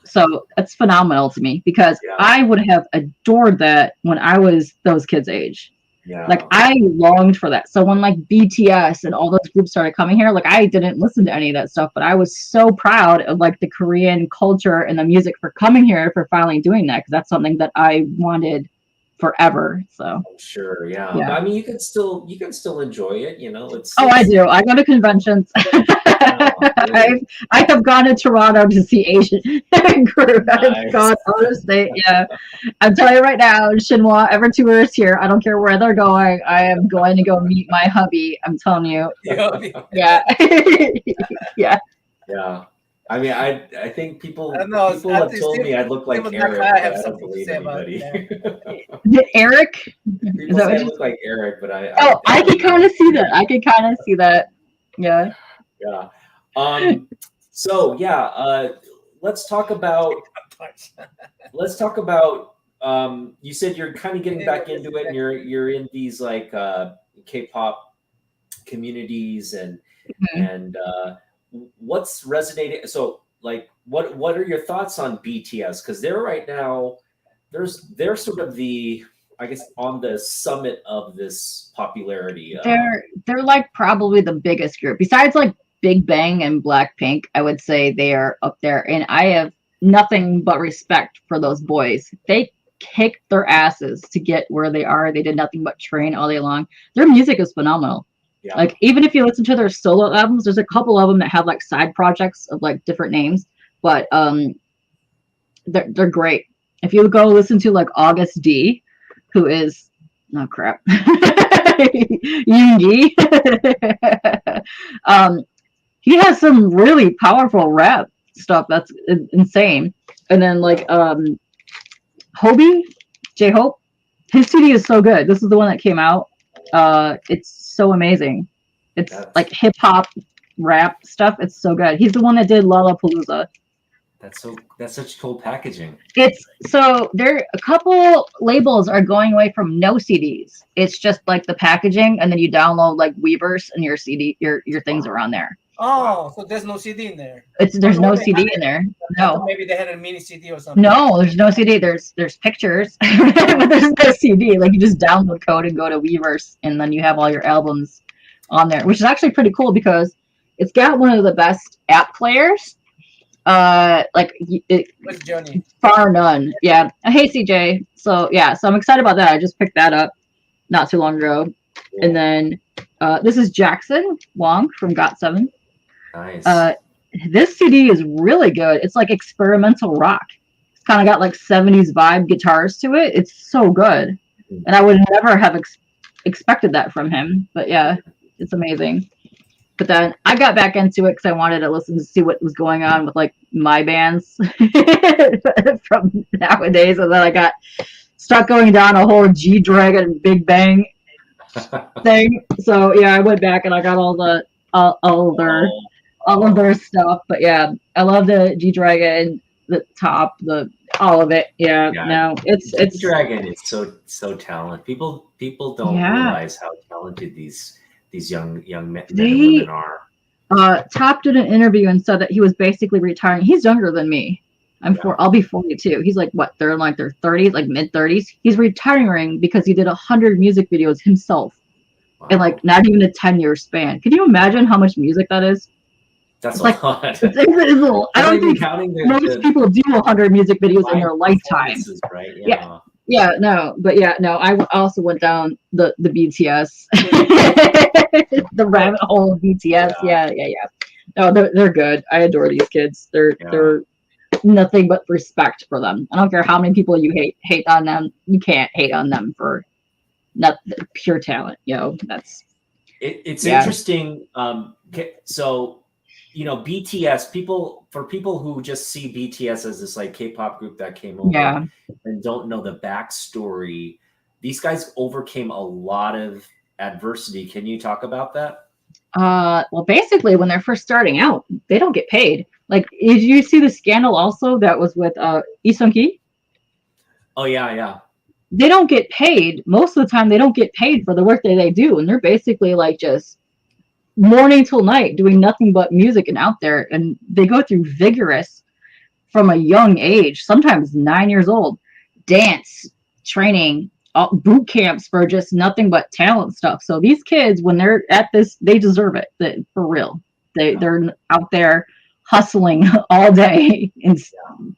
So it's phenomenal to me because I would have adored that when I was those kids' age. Yeah. Like I longed for that. So when like BTS and all those groups started coming here, like I didn't listen to any of that stuff, but I was so proud of like the Korean culture and the music for coming here, for finally doing that, because that's something that I wanted forever. So sure, yeah. I mean, you can still enjoy it. I do. I go to conventions. I have gone to Toronto to see Asian group. I've gone out of state. Yeah, I'm telling you right now, Shinhwa, ever tours here. I don't care where they're going. I am going to go meet my hubby. I'm telling you. Yeah. Yeah. Yeah. I mean, I think people have I told me I look like Eric, but I don't believe anybody. Eric? People say I look like Eric, but I can kind of see that. I can kind of see that. Yeah. Yeah. So yeah, let's talk about. You said you're kind of getting back into it, and you're in these like K-pop communities and what's resonating. So like, what are your thoughts on BTS? Because they're right now, they're sort of I guess on the summit of this popularity. They're like probably the biggest group besides like Big Bang and Blackpink. I would say they are up there, and I have nothing but respect for those boys. They kicked their asses to get where they are. They did nothing but train all day long. Their music is phenomenal. Yeah. Like even if you listen to their solo albums, there's a couple of them that have like side projects of like different names, but they're great. If you go listen to like August D, who is Yoongi, he has some really powerful rap stuff that's insane. And then like Hobie, J-Hope, his CD is so good. This is the one that came out. It's so amazing. It's like hip hop rap stuff. It's so good. He's the one that did Lollapalooza. That's such cool packaging. It's so there. A couple labels are going away from no CDs. It's just like the packaging, and then you download like Weverse, and your CD, your things are on there. Oh, so there's no CD in there. There's no CD in there. No. Maybe they had a mini CD or something. No, there's no CD. There's pictures, but there's no CD. Like you just download code and go to Weverse, and then you have all your albums on there, which is actually pretty cool because it's got one of the best app players. What's Johnny? Far none. Yeah. Hey CJ. So I'm excited about that. I just picked that up not too long ago. Yeah. And then this is Jackson Wong from Got7. Nice. This CD is really good. It's like experimental rock. It's kind of got like 70s vibe guitars to it. It's so good. And I would never have expected that from him. But yeah, it's amazing. But then I got back into it because I wanted to listen to see what was going on with like my bands from nowadays, and then I got stuck going down a whole G Dragon Big Bang thing. So yeah, I went back and I got all the all of their stuff. But yeah, I love the G Dragon, the top, the all of it. Yeah, Yeah. no, it's Dragon is so talented. People don't realize how talented these young men and women are. Top did an interview and said that he was basically retiring. He's younger than me. I'll be 42. He's like what? They're in like their 30s, like mid 30s. He's retiring because he did 100 music videos himself in like not even a 10-year span. Can you imagine how much music that is? That's it's a lot. I don't think most people do 100 music videos in their lifetime. Right? Yeah, no. I also went down the BTS, the rabbit hole of BTS. Yeah. No, they're good. I adore these kids. They're nothing but respect for them. I don't care how many people you hate on them. You can't hate on them for not pure talent. That's it's interesting. So BTS, for people who just see BTS as this like K-pop group that came over and don't know the backstory, these guys overcame a lot of adversity. Can you talk about that? Well, basically, when they're first starting out, they don't get paid. Like, did you see the scandal also that was with Lee Seung-gi? Oh yeah. They don't get paid. Most of the time, they don't get paid for the work that they do, and they're basically like just morning till night doing nothing but music and out there, and they go through vigorous from a young age, sometimes 9 years old, dance training, boot camps for just nothing but talent stuff. So these kids, when they're at this, they deserve it. For real. They're out there hustling all day and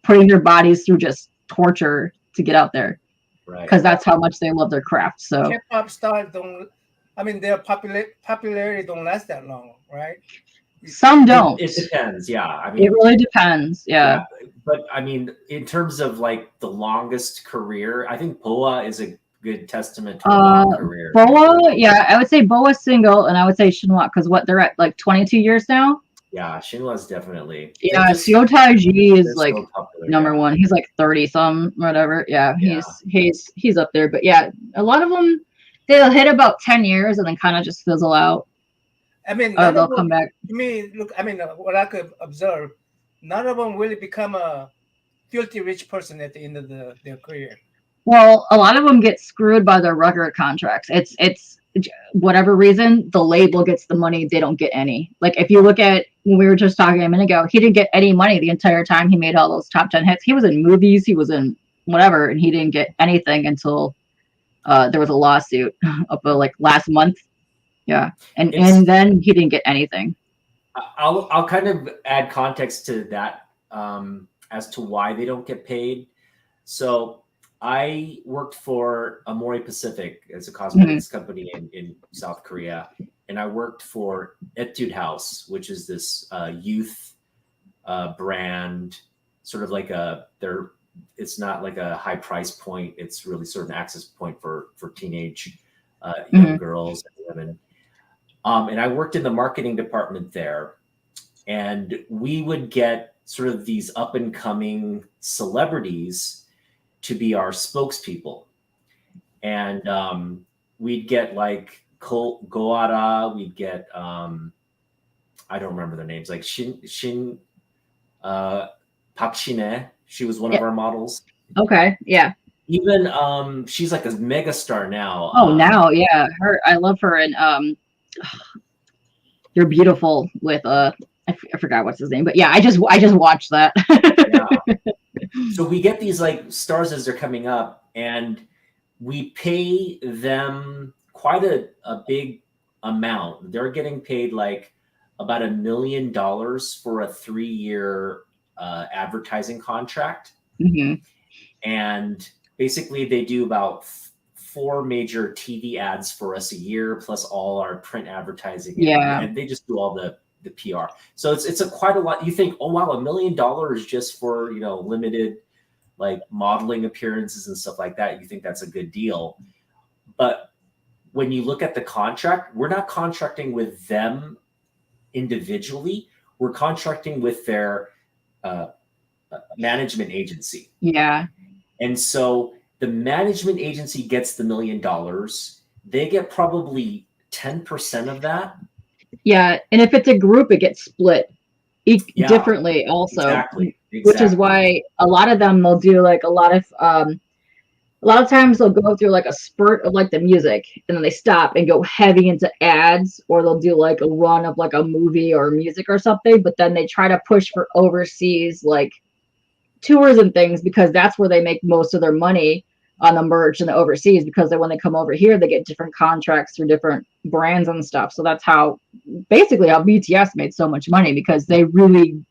putting their bodies through just torture to get out there, because that's how much they love their craft. So K-pop stars their popularity don't last that long, right? Some don't. It depends. Yeah, it really depends. Yeah. But in terms of like the longest career, I think Boa is a good testament to a long career. Boa, I would say Boa's single, and I would say Shinhwa, because they're at like 22 years now. Yeah, Shinhwa's definitely. Yeah, Seo Taiji is like number one. He's like 30 some, whatever. Yeah, he's up there. But yeah, a lot of them, they'll hit about 10 years and then kind of just fizzle out. They'll come back. What I could observe, none of them really become a filthy rich person at the end of their career. Well, a lot of them get screwed by their record contracts. It's whatever reason, the label gets the money, they don't get any. Like if you look at when we were just talking a minute ago, he didn't get any money the entire time he made all those top 10 hits. He was in movies, he was in whatever, and he didn't get anything until there was a lawsuit up like last month. Yeah. And then he didn't get anything. I'll kind of add context to that as to why they don't get paid. So I worked for Amore Pacific as a cosmetics company in South Korea. And I worked for Etude House, which is this youth brand, sort of like it's not like a high price point. It's really sort of an access point for teenage young girls and women. And I worked in the marketing department there, and we would get sort of these up and coming celebrities to be our spokespeople. And we'd get like Goara, we'd get, I don't remember their names, like Shin Park Shin-hye. She was one of our models. Okay, yeah. Even she's like a mega star now. Now, yeah. I love her, and You're Beautiful with I forgot what's his name, but yeah, I just watched that. So we get these like stars as they're coming up, and we pay them quite a big amount. They're getting paid like about $1 million for a 3-year advertising contract. And basically they do about 4 major TV ads for us a year, plus all our print advertising. And they just do all the PR. So it's quite a lot. You think, oh wow, $1 million just for, limited like modeling appearances and stuff like that. You think that's a good deal. But when you look at the contract, we're not contracting with them individually. We're contracting with their management agency. Yeah. And so the management agency gets the $1 million. They get probably 10% of that. Yeah. And if it's a group, it gets split differently also. Exactly. Which is why a lot of them will do like a lot of times they'll go through like a spurt of like the music and then they stop and go heavy into ads, or they'll do like a run of like a movie or music or something, but then they try to push for overseas like tours and things, because that's where they make most of their money on the merch and the overseas, because then when they come over here they get different contracts through different brands and stuff. So that's how BTS made so much money, because they really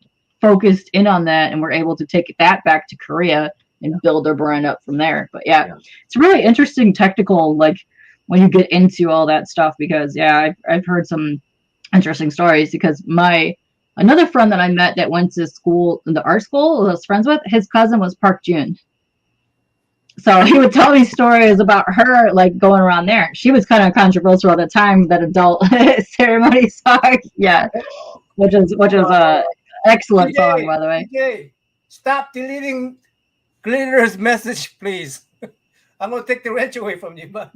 focused in on that and were able to take that back to Korea and build their brand up from there. But yeah, it's really interesting technical, like when you get into all that stuff, because I've heard some interesting stories, because another friend that I met that went to school, the art school I was friends with, his cousin was Park Jun. So he would tell me stories about her, like going around there. She was kind of controversial at the time, that adult ceremony song. Yeah, which is a excellent song, by the way. CJ, stop deleting Glitter's message, please. I'm gonna take the wrench away from you, but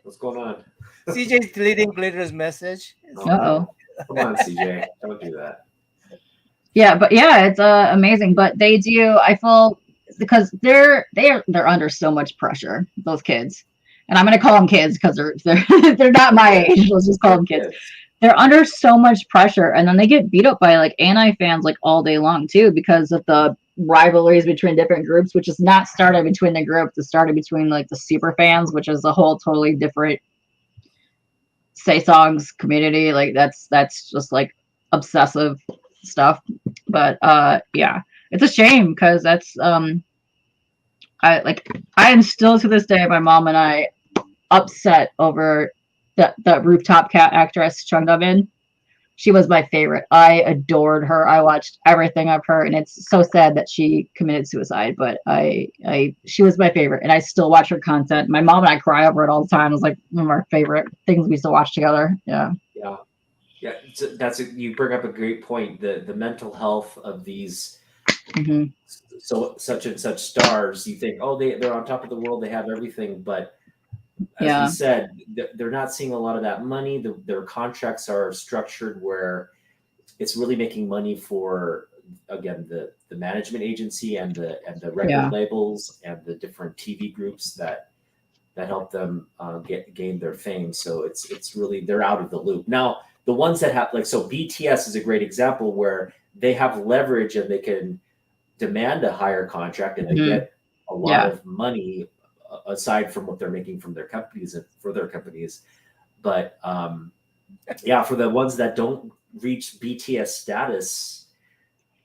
what's going on? CJ's deleting Glitter's message. Uh-oh. Come on, CJ, don't do that. Yeah, but yeah, it's amazing. But they do, I feel, because they're under so much pressure, those kids. And I'm gonna call them kids because they're not my age. Let's just call them kids. They're under so much pressure, and then they get beat up by like anti-fans like all day long too, because of the rivalries between different groups, which is not started between the groups. It started between like the super fans, which is a whole totally different Say Songs community. Like that's just like obsessive stuff. But yeah, it's a shame, because that's I am still to this day, my mom and I, upset over that Rooftop Cat actress Chung Da-min. She was my favorite. I adored her. I watched everything of her, and it's so sad that she committed suicide. But she was my favorite, and I still watch her content. My mom and I cry over it all the time. It's like one of our favorite things we used to watch together. Yeah. You bring up a great point. The mental health of these such and such stars. You think, oh, they're on top of the world. They have everything, but as we said, they're not seeing a lot of that money. Their contracts are structured where it's really making money for, again, the management agency and the record labels and the different TV groups that help them gain their fame. So it's really, they're out of the loop. Now, the ones that have, like, so BTS is a great example where they have leverage and they can demand a higher contract and they get a lot of money aside from what they're making from their companies and for their companies. But for the ones that don't reach BTS status,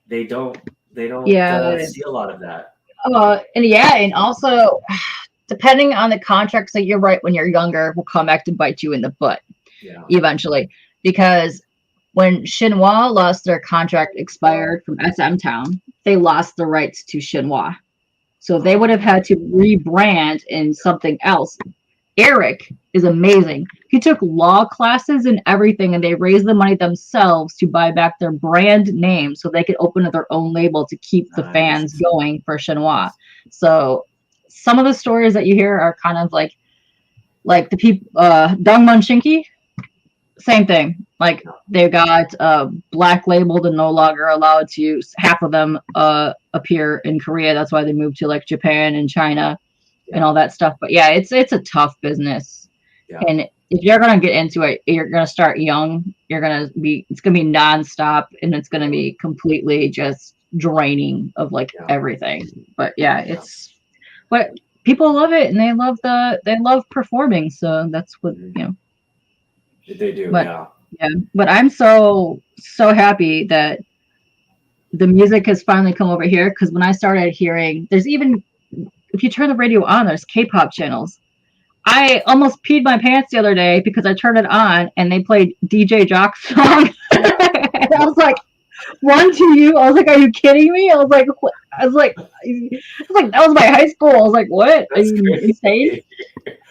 they don't see a lot of that. And also depending on the contracts that you write when you're younger will come back to bite you in the butt eventually, because when Shinhwa lost their contract expired from SM Town, they lost the rights to Shinhwa. So they would have had to rebrand in something else. Eric is amazing. He took law classes and everything, and they raised the money themselves to buy back their brand name so they could open up their own label to keep the fans going for Shinhwa. So some of the stories that you hear are kind of like the people, Dongmun Shinki, same thing. Like they got black labeled and no longer allowed to, half of them appear in Korea. That's why they moved to like Japan and China and all that stuff. But yeah, it's a tough business. And if you're gonna get into it, you're gonna start young. It's gonna be nonstop, and it's gonna be completely just draining of like everything. But but people love it, and they love performing. So that's what They do, but, but I'm so happy that the music has finally come over here, because when I started hearing, there's even, if you turn the radio on, there's K-pop channels. I almost peed my pants the other day because I turned it on and they played DJ Jock's song. And I was like, one to you. I was like, are you kidding me? I was like, what? I was like, that was my high school. I was like, what? Are That's you crazy. insane?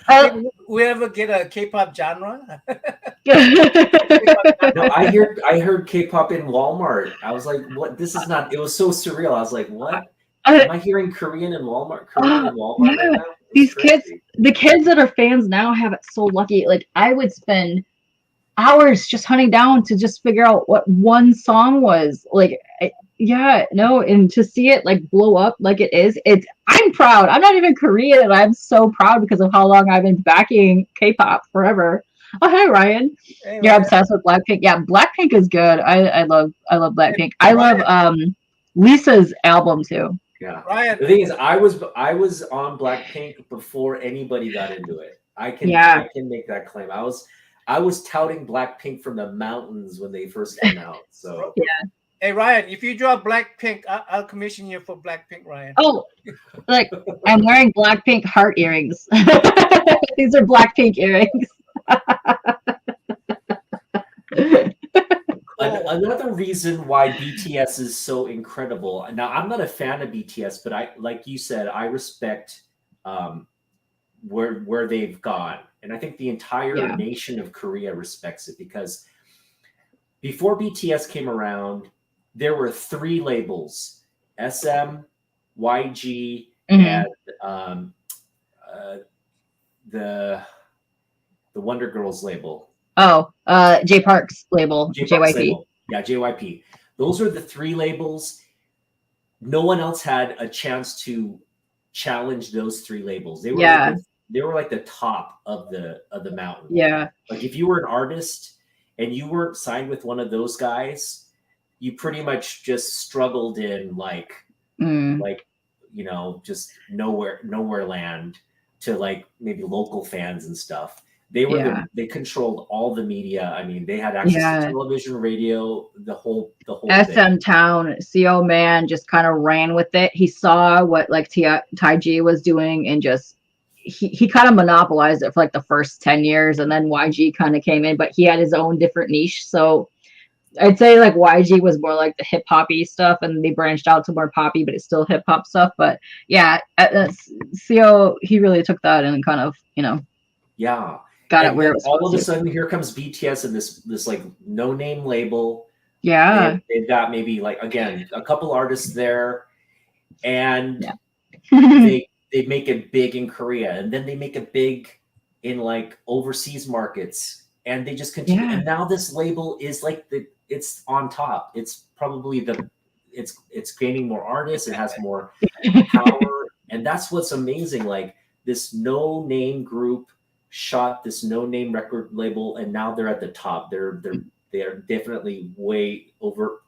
Did we ever get a K-pop genre? No, I heard K-pop in Walmart. I was like, what? This is not. It was so surreal. I was like, what? Am I hearing Korean in Walmart? Korean in Walmart right now? These kids, the kids that are fans now have it so lucky. Like I would spend hours just hunting down to just figure out what one song was. Like, and to see it like blow up like it is, I'm proud. I'm not even Korean, and I'm so proud because of how long I've been backing K-pop forever. Oh, hi Ryan. Hey, You're Ryan. obsessed with Blackpink. Yeah, Blackpink is good. I love Blackpink. I love Lisa's album too. Yeah. Ryan. The thing is, I was on Blackpink before anybody got into it. I can make that claim. I was touting Blackpink from the mountains when they first came out. So yeah. Hey Ryan, if you draw Blackpink, I'll commission you for Blackpink, Ryan. Oh, like I'm wearing Blackpink heart earrings. These are Blackpink earrings. Another reason why BTS is so incredible. Now, I'm not a fan of BTS, but like you said, I respect where they've gone, and I think the entire nation of Korea respects it because before BTS came around, there were 3 labels: SM, YG, and the Wonder Girls label. Oh, J Park's label, JYP. Label. Yeah, JYP. Those are the 3 labels. No one else had a chance to challenge those 3 labels. They were like the top of the mountain. Yeah. Like if you were an artist and you weren't signed with one of those guys, you pretty much just struggled in like just nowhere land to like maybe local fans and stuff. They were they controlled all the media. I mean, they had access to television, radio, the whole SM thing. Town. CO Man just kind of ran with it. He saw what like Taiji was doing and just he kind of monopolized it for like the first 10 years, and then YG kind of came in, but he had his own different niche. So I'd say like YG was more like the hip hoppy stuff, and they branched out to more poppy, but it's still hip hop stuff. But yeah, CO he really took that and kind of got it where it was all of a sudden here comes BTS and this like no name label. Yeah, they've got maybe like again a couple artists there, and they make it big in Korea, and then they make it big in like overseas markets, and they just continue. And now this label is like it's on top. It's probably it's gaining more artists. It has more power, and that's what's amazing. Like this no name group shot this no name record label, and now they're at the top. They are definitely way over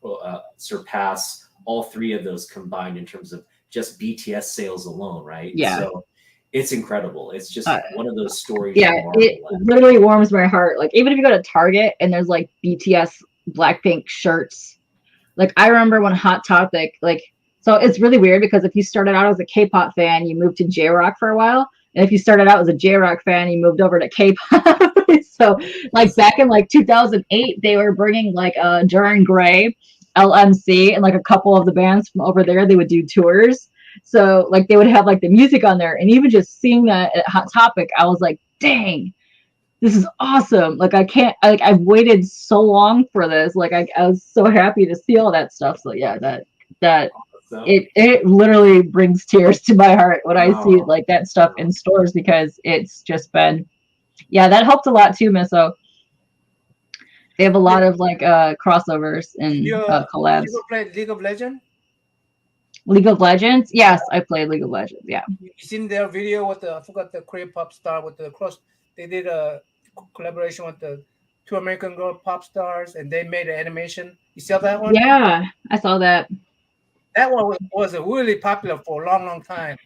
surpass all 3 of those combined in terms of just BTS sales alone, right? Yeah. So it's incredible. It's just one of those stories. Yeah, it literally warms my heart. Like even if you go to Target and there's like BTS Blackpink shirts, like I remember when Hot Topic, like, so it's really weird because if you started out as a K-pop fan, you moved to J-Rock for a while. And if you started out as a J-Rock fan, you moved over to K-pop. So like back in like 2008, they were bringing like Duran Gray, LMC, and like a couple of the bands from over there, they would do tours. So like they would have like the music on there, and even just seeing that at Hot Topic, I was like, dang, this is awesome. Like I've waited so long for this. Like I was so happy to see all that stuff. So yeah, that it literally brings tears to my heart when I see like that stuff in stores, because it's just been that helped a lot too, Misso. They have a lot of like crossovers and collabs. You ever played League of Legends? League of Legends? Yes, I played League of Legends. Yeah. You seen their video with I forgot the Korean pop star with the cross. They did a collaboration with the 2 American girl pop stars, and they made an animation. You saw that one? Yeah, I saw that. That one was really popular for a long time.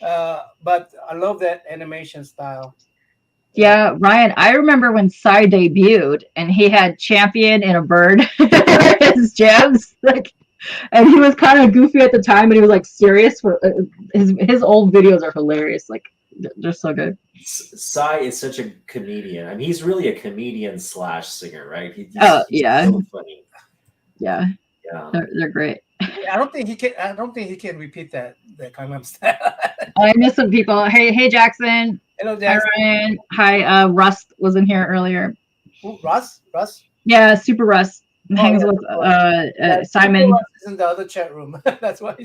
But I love that animation style. Yeah, Ryan, I remember when Psy debuted and he had Champion and a bird as jams, like, and he was kind of goofy at the time, and he was like serious. For his old videos are hilarious, like they're so good. Psy is such a comedian. I mean, he's really a comedian / singer, right? He's yeah, so funny. Yeah, Yeah. They're great. I don't think he can. I don't think he can repeat that Gangnam Style. I miss some people. Hey Jackson. Hello, Hi Jackson. Ryan. Hi Rust was in here earlier. Ooh, Russ. Yeah, Super Rust hangs yeah, with Yeah, Simon. Russ is in the other chat room. That's why.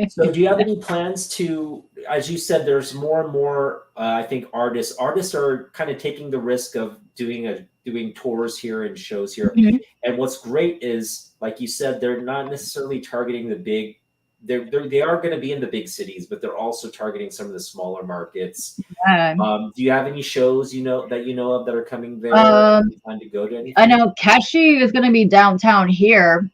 So, do you have any plans to, as you said, there's more and more, I think artists are kind of taking the risk of doing tours here and shows here. Mhm. And what's great is, like you said, they're not necessarily targeting the big. They are going to be in the big cities, but they're also targeting some of the smaller markets. Yeah. Do you have any shows that you know of that are coming there? You plan to go to anything? I know Keshi is going to be downtown here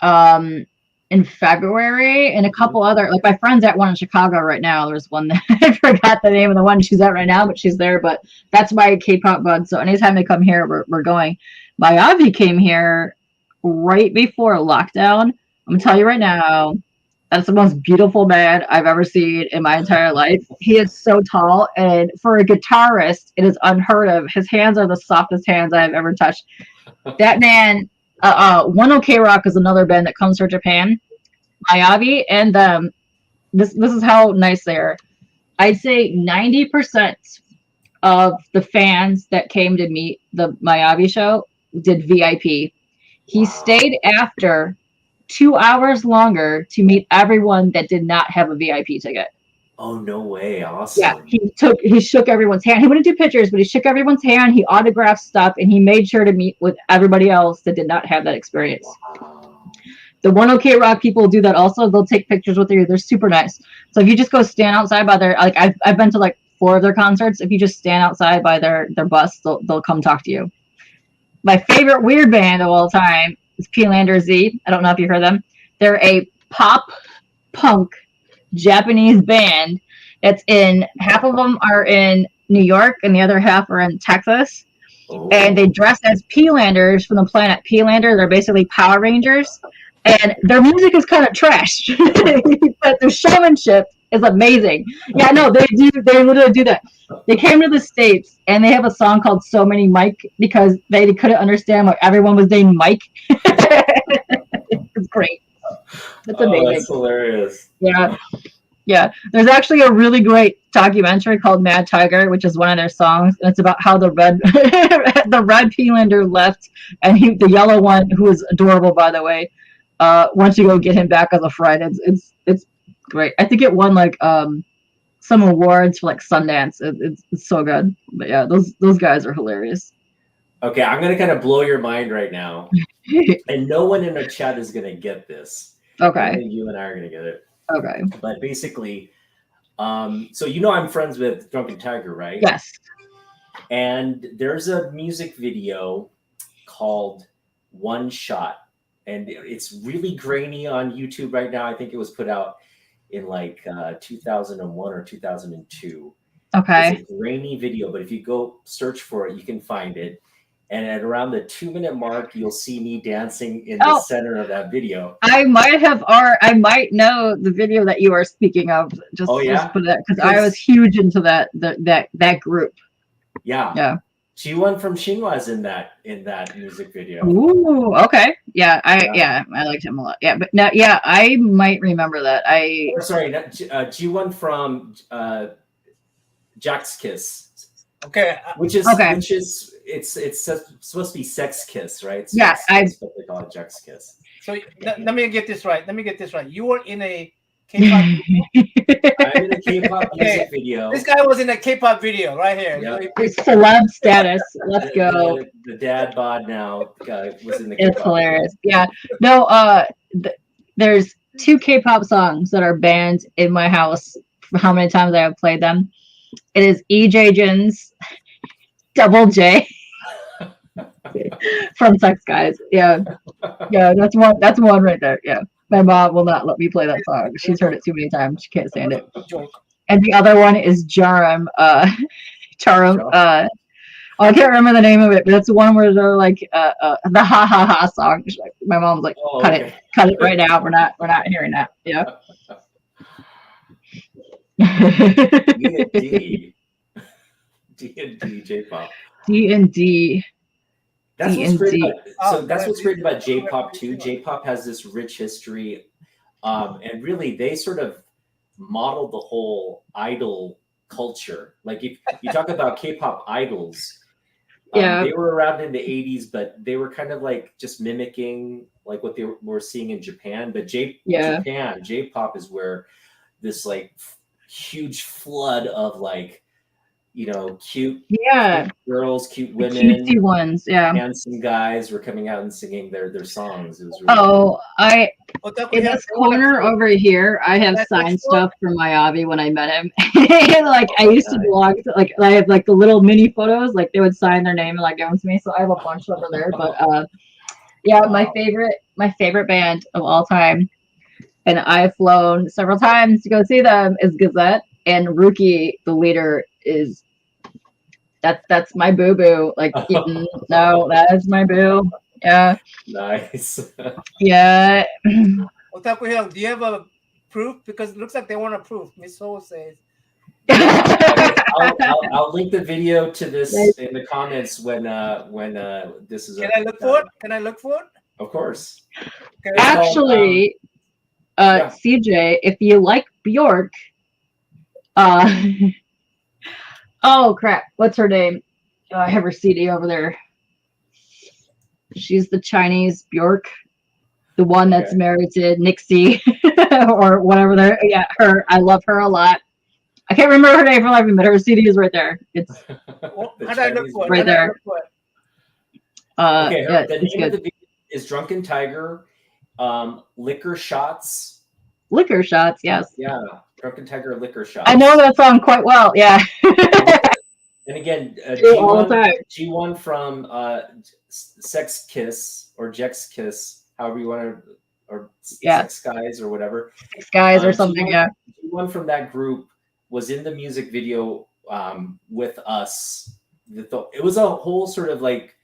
in February, and a couple other, like my friend's at one in Chicago right now. There's one that I forgot the name of the one she's at right now, but she's there. But that's my K-pop bud. So anytime they come here, we're going. Mayavi came here right before lockdown. I'm gonna tell you right now, that's the most beautiful man I've ever seen in my entire life. He is so tall, and for a guitarist, it is unheard of. His hands are the softest hands I have ever touched. That man, One OK Rock is another band that comes from Japan. Mayavi, and this is how nice they are. I'd say 90% of the fans that came to meet the Mayavi show did VIP. He stayed after 2 hours longer to meet everyone that did not have a VIP ticket. Oh, no way. Awesome. Yeah, he shook everyone's hand. He wouldn't do pictures, but he shook everyone's hand. He autographed stuff, and he made sure to meet with everybody else that did not have that experience. Wow. The One OK Rock people do that also. They'll take pictures with you. They're super nice. So if you just go stand outside by their, like I've been to like 4 of their concerts. If you just stand outside by their bus, they'll come talk to you. My favorite weird band of all time is P-Lander Z. I don't know if you heard them. They're a pop punk Japanese band. It's in, half of them are in New York and the other half are in Texas. Oh. And they dress as P-Landers from the planet P-Lander. They're basically Power Rangers. And their music is kind of trash. But their showmanship is amazing. Yeah, no, they literally do that. They came to the States and they have a song called So Many Mike because they couldn't understand why everyone was named Mike. It's great. It's amazing. That's hilarious. Yeah. There's actually a really great documentary called Mad Tiger, which is one of their songs, and it's about how the red the red P-Lander left, and the yellow one, who is adorable by the way, wants to go get him back as a friend. It's great. I think it won like some awards for like Sundance. It's so good. But yeah, those guys are hilarious. Okay, I'm gonna kind of blow your mind right now, and no one in the chat is gonna get this. Okay. Only you and I are gonna get it. Okay. But basically, so I'm friends with Drunken Tiger, right? Yes. And there's a music video called One Shot, and it's really grainy on YouTube right now. I think it was put out in like 2001 or 2002. Okay. It's a grainy video, but if you go search for it, you can find it. And at around the 2-minute mark, you'll see me dancing in the center of that video. I might know the video that you are speaking of. Just put it, because I was huge into that group. Yeah. Jiwon from Shinhwa is in that music video. Ooh, okay. Yeah, I liked him a lot. Yeah, but no, yeah, I might remember that. Jiwon from Jack's Kiss. Okay. Which is it's supposed to be Sex Kiss, right? So yeah, that's what they call it, Jack's Kiss. So let me get this right. You were in a K-pop video. I'm in a K-pop music video. This guy was in a K-pop video right here. Yep. It's celeb status. Let's go. The dad bod now was in the K-pop It's hilarious. Video. Yeah. No, there's 2 K-pop songs that are banned in my house for how many times I have played them. It is Jaejin's Double J from Sex Guys. Yeah, that's one right there. Yeah, my mom will not let me play that song. She's heard it too many times. She can't stand it. And the other one is Charam. I can't remember the name of it, but it's the one where they're like the ha ha ha song. My mom's like, cut it right now. We're not hearing that. Yeah. D&D J-pop. D&D. That's what's great TNT. about, so Oh, that's yeah, what's great about this- J-pop too. J-pop has this rich history, and really they sort of modeled the whole idol culture. Like if you talk about K-pop idols, Yeah. they were around in the 80s, but they were kind of like just mimicking like what they were seeing in Japan. But Yeah. Japan, J-pop is where this like huge flood of like, you know, cute Yeah. girls, cute The women, cutesy ones. Yeah. handsome guys were coming out and singing their songs. It was really Oh, Otaku in Hill, this they wanna corner prove- over here, I have That's signed what's stuff from my Avi when I met him. Like I used to nice. blog, like I have like the little mini photos, like they would sign their name and like give them to me. So I have a bunch over there. But yeah, Wow. my favorite band of all time, and I've flown several times to go see them, is Gazette, and Rookie, the leader, is that's my boo boo. Like no, that is my boo. Yeah, Nice. yeah. Otaku Hill, do you have a proof? Because it looks like they want a proof. Miss Ho says. I'll link the video to this Nice. in the comments when this is. Can I look for it? Can I look for it? Of course. Can It's I- called, Actually, yeah. CJ, if you like Bjork, oh crap, what's her name? I have her CD over there. She's the Chinese Bjork, the one that's Okay. married to Nixie or whatever. There, yeah, her. I love her a lot. I can't remember her name for life, but her CD is right there. It's Well, The how do I look Chinese for it? Right How do I there. look for it? Okay, yeah, the it's name of good. the video is Drunken Tiger, Liquor Shots. Liquor Shots, yes. Yeah, Drunken Tiger, Liquor Shots. I know that song quite well. Yeah, And again, do all the time. G1 from Sex Kiss or Jex Kiss, however you want to, or Yeah. Sex Guys or whatever. Six Guys or something. G1 Yeah. G1 from that group was in the music video with us. It was a whole sort of like,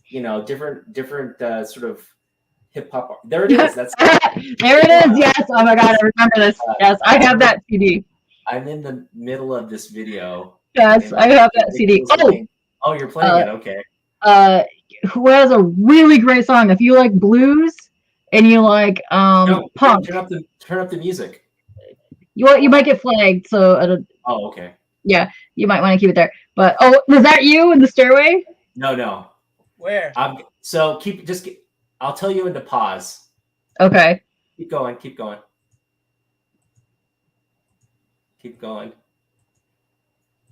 you know, different sort of hip hop. There it is. That's There it is. Yes. Oh my God, I remember this. Yes, I have that CD. I'm in the middle of this video. Yes, I have that CD. Oh, you're playing it. Okay. Who has a really great song? If you like blues and you like No, punk, turn up the music. you might get flagged. So Oh, okay. you might want to keep it there. But was that you in the stairway? No. Where? So I'll tell you when to pause. Okay. Keep going.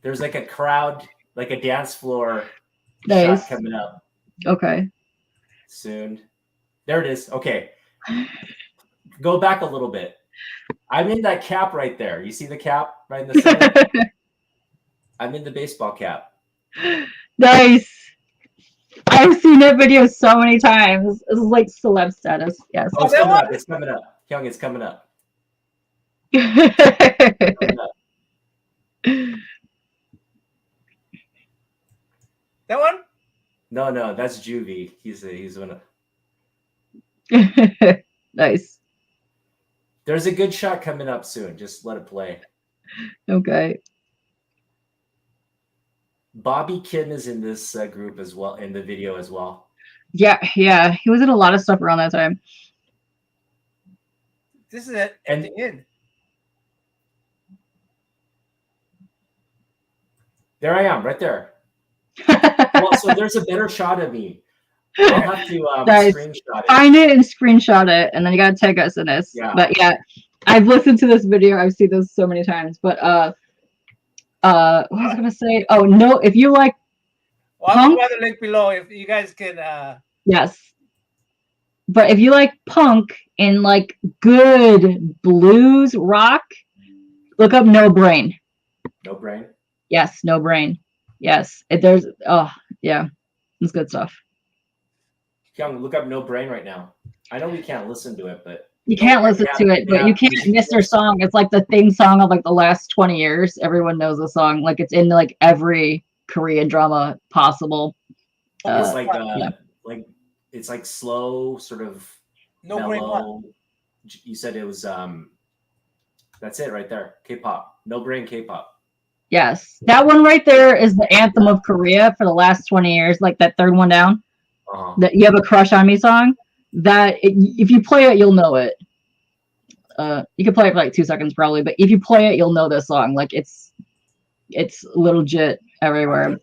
There's like a crowd, like a dance floor Nice. shot coming up Okay. soon. There it is. Okay. Go back a little bit. I'm in that cap right there. You see the cap right in the center? I'm in the baseball cap. Nice. I've seen that video so many times. This is like celeb status. Yes. Oh, it's that coming one? up. It's coming up. Hyung, it's coming up. Nice. Coming up. That one? No, that's Juvie. He's one of. There's a good shot coming up soon. Just let it play. Okay. Bobby Kim is in this group as well, in the video as well. Yeah. He was in a lot of stuff around that time. This is at And- the end. There I am, right there. Well, so there's a better shot of me. I'll have to Nice. screenshot it. Find it and screenshot it, and then you gotta tag us in this. Yeah. But yeah, I've listened to this video. I've seen this so many times. But what was I gonna say? Oh no, if you like, Well, I'll Punk? put the link below if you guys can. yes. But if you like punk and like good blues rock, look up No Brain. No brain. Yes, No Brain. Yes, it's good stuff. Hyung, look up No Brain right now. I know we can't listen to it, but You can't listen to it, but you can't miss their song. It's like the theme song of like the last 20 years. Everyone knows the song. Like it's in like every Korean drama possible. it's like yeah. like it's like slow, sort of No brain what? mellow. You said it was that's it right there. K-pop. No Brain K-pop. Yes, that one right there is the anthem of Korea for the last 20 years. Like that third one down. that You Have a Crush on Me song, if you play it, you'll know it. You can play it for like 2 seconds probably, but if you play it, you'll know this song. Like it's legit everywhere.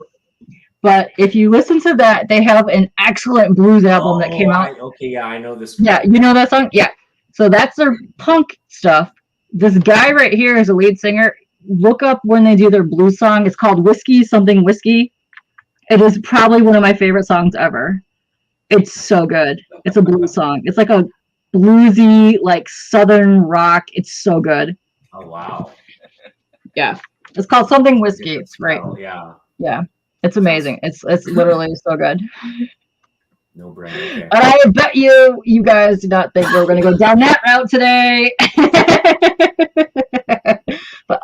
But if you listen to that, they have an excellent blues album that came out. Okay, yeah, I know this. Yeah, you know that song? Yeah. So that's their punk stuff. This guy right here is a lead singer. Look up when they do their blues song. It's called Whiskey Something Whiskey. It is probably one of my favorite songs ever. It's so good. It's a blues song. It's like a bluesy, like southern rock. It's so good. Oh wow. Yeah. It's called Something Whiskey. It's great. Yeah. Yeah. It's amazing. It's literally so good. No brain. Okay. And I bet you guys do not think we're going to go down that route today. But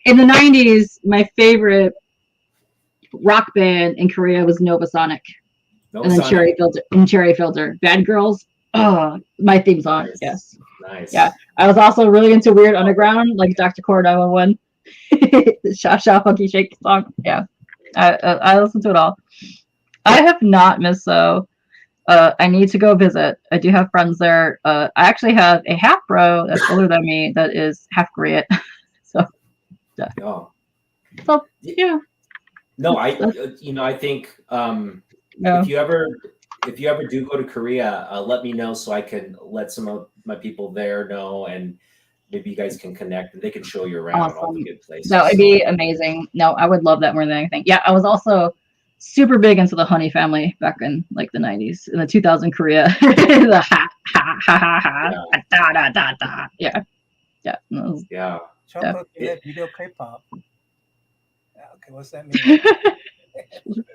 in the 90s, my favorite rock band in Korea was Novasonic. And then Cherry Filter. Bad Girls. Oh, my theme song. Nice. Yes. Nice. Yeah. I was also really into Weird Underground, like Dr. Core 911. The Sha Sha Funky Shake song. Yeah. I listen to it all. I have not missed so. I need to go visit. I do have friends there. I actually have a half bro that's older than me that is half Korean. So, yeah. Oh. So, yeah. No, I think if you ever do go to Korea, let me know so I can let some of my people there know, and maybe you guys can connect and they can show you around all the good places. That would be amazing. No, I would love that more than anything. Yeah, I was also super big into the Honey family back in like the 90s, in the 2000 Korea. The ha ha ha ha ha da da da da. Yeah. Yeah. Yeah. Video K-pop. Okay, what's that mean?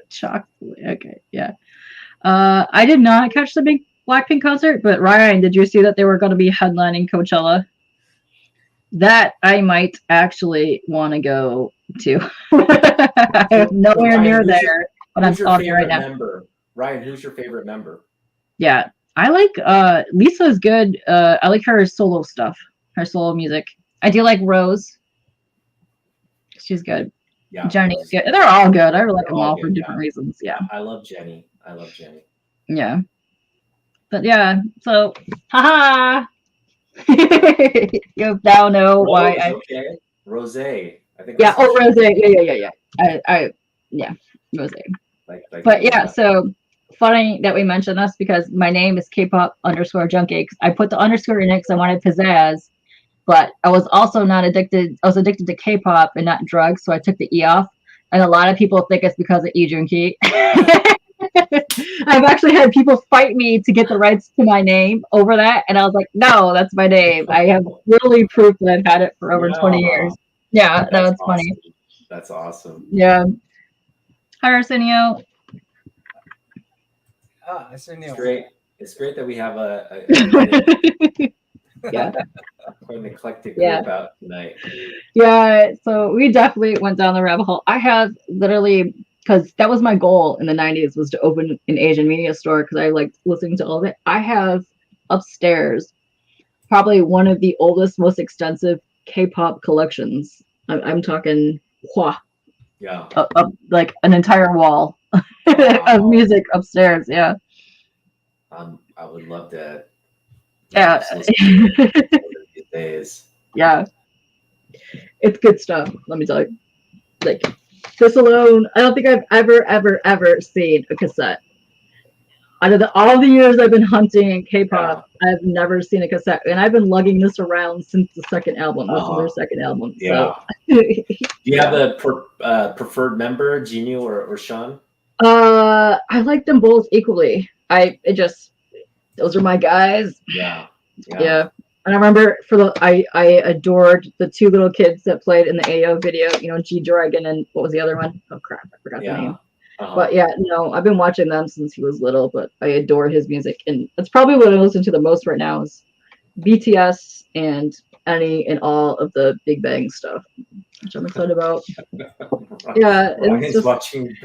Chocolate. Okay, yeah. I did not catch the big Blackpink concert, but Ryan, did you see that they were going to be headlining Coachella? That I might actually want to go to. I'm nowhere near there, but I'm telling you right now. Ryan, who's your favorite member? Yeah, I like Lisa's good. I like her solo stuff, her solo music. I do like Rose. She's good. Yeah, Jenny's good. They're all good. I like them all for different reasons. Yeah. I love Jenny. Yeah. But yeah, so haha. You now know why I Rose. I think. Yeah. Oh, Rose. Yeah. Yeah. Rose. But yeah, so funny that we mentioned this because my name is K-pop_junkie. I put the underscore in it because I wanted pizzazz, but I was also not addicted. I was addicted to K-pop and not drugs, so I took the E off. And a lot of people think it's because of Lee Joon-ki. I've actually had people fight me to get the rights to my name over that, and I was like, no, that's my name. I have literally proof that I've had it for over 20 years. Yeah, that was funny. That's awesome. Yeah. Hi, Arsenio. Arsenio. It's great that we have a yeah, an eclectic group out tonight. Yeah, so we definitely went down the rabbit hole. I have literally, because that was my goal in the 90s, was to open an Asian media store because I liked listening to all of it. I have upstairs probably one of the oldest, most extensive K-pop collections. I'm talking like an entire wall of music upstairs. Yeah. I would love that. Yeah. These days. Yeah. It's good stuff. Let me tell you. Like this alone, I don't think I've ever seen a cassette. Out of all the years I've been hunting K-pop, I've never seen a cassette, and I've been lugging this around since the second album. This is their second album. Yeah. So. Do you have a preferred member, Jinyu or Sean? I like them both equally. Those are my guys. Yeah. And I remember I adored the two little kids that played in the AO video, G-Dragon and what was the other one? Oh crap, I forgot the name. But yeah, no, I've been watching them since he was little, but I adore his music. And that's probably what I listen to the most right now is BTS and any and all of the Big Bang stuff, which I'm excited about. Yeah, Ryan's just watching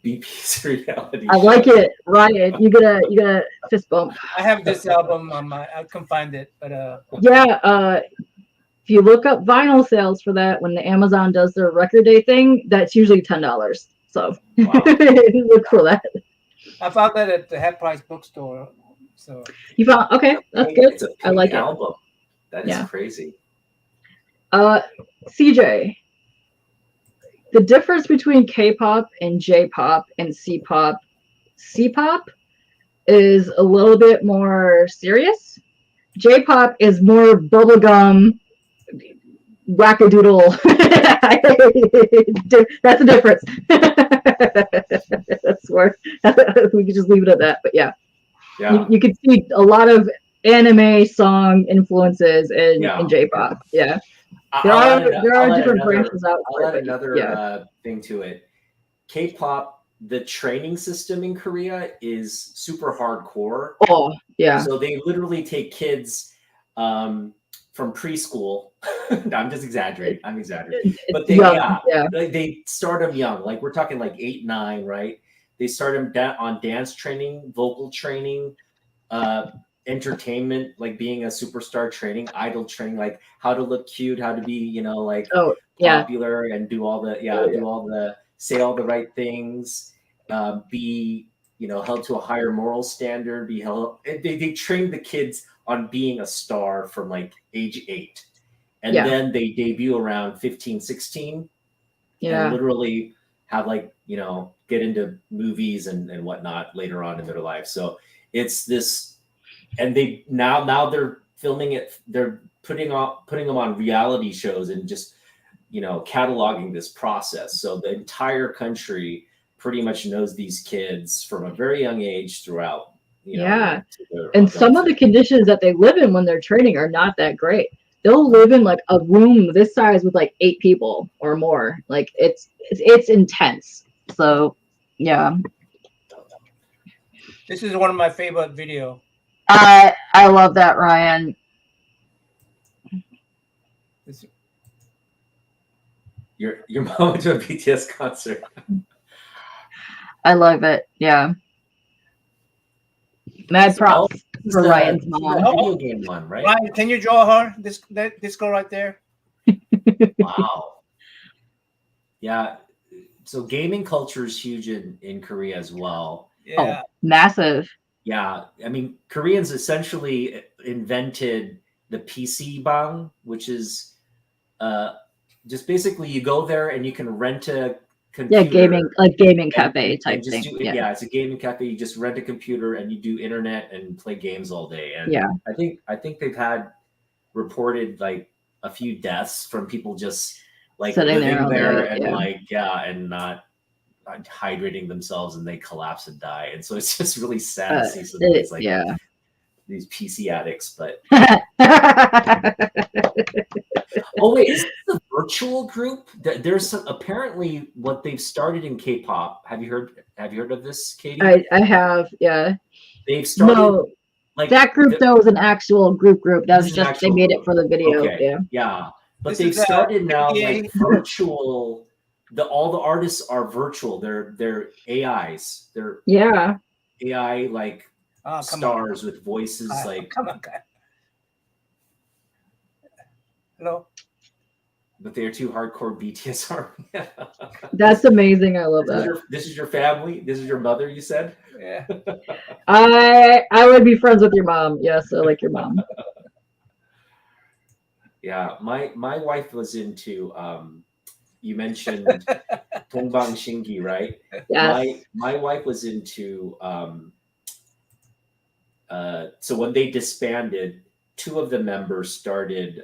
BP's reality. I like it, Ryan. You get a fist bump. I have this album on I can find it, but yeah. If you look up vinyl sales for that, when the Amazon does their record day thing, that's usually $10. So look for that. I found that at the Half Price bookstore. So You found okay, that's good. It's a I like it. album. That is Yeah. crazy. CJ, the difference between K-pop and J-pop and C-pop is a little bit more serious. J-pop is more bubblegum, wackadoodle. That's the difference. That's where we could just leave it at that. But yeah, Yeah. you can see a lot of anime song influences in J-pop. Yeah. There are different branches out I'll there. add but another yeah. thing to it. K-pop, the training system in Korea is super hardcore. Oh, yeah. So they literally take kids from preschool. I'm just exaggerating. I'm exaggerating. But they start them young. Like we're talking like 8, 9, right? They start them on dance training, vocal training, entertainment, like being a superstar training, idol training, like how to look cute, how to be, like popular and do all the say all the right things, be held to a higher moral standard, be held. They train the kids on being a star from like age 8, and then they debut around 15, 16, and literally have get into movies and whatnot later on in their life. So it's this. And they now they're filming it. They're putting them on reality shows and just cataloging this process. So the entire country pretty much knows these kids from a very young age throughout. And some of the conditions that they live in when they're training are not that great. They'll live in like a room this size with like 8 people or more. Like it's intense. So yeah. This is one of my favorite videos. I love that, Ryan. Your mom went to a BTS concert. I love it. Yeah. Mad props for Ryan's mom. Video game one, right? Ryan, can you draw her? This girl right there. Wow. Yeah. So gaming culture is huge in Korea as well. Yeah. Oh, massive. Yeah, I mean, Koreans essentially invented the PC bang, which is just basically you go there and you can rent a computer. Yeah, gaming cafe type thing. It's a gaming cafe. You just rent a computer and you do internet and play games all day. And I think they've had reported like a few deaths from people just like sitting living there and and not hydrating themselves and they collapse and die, and so it's just really sad to see some of these these PC addicts. But oh wait, is this a virtual group? There's some apparently what they've started in K-pop. Have you heard of this, Katie? I have, yeah. They've started like that group though was an actual group. That was just they made it for the video. Okay. Yeah. But they've started now like virtual. All the artists are virtual. They're AIs. They're AI like stars with voices like. Come on, guy. Hello. But they're too hardcore BTS army. That's amazing. I love that. This is your family. This is your mother. You said. Yeah. I would be friends with your mom. Yes, I like your mom. Yeah, my wife was into. You mentioned Dongbang Shingi, right? Yes. My wife was into. So when they disbanded, 2 of the members started.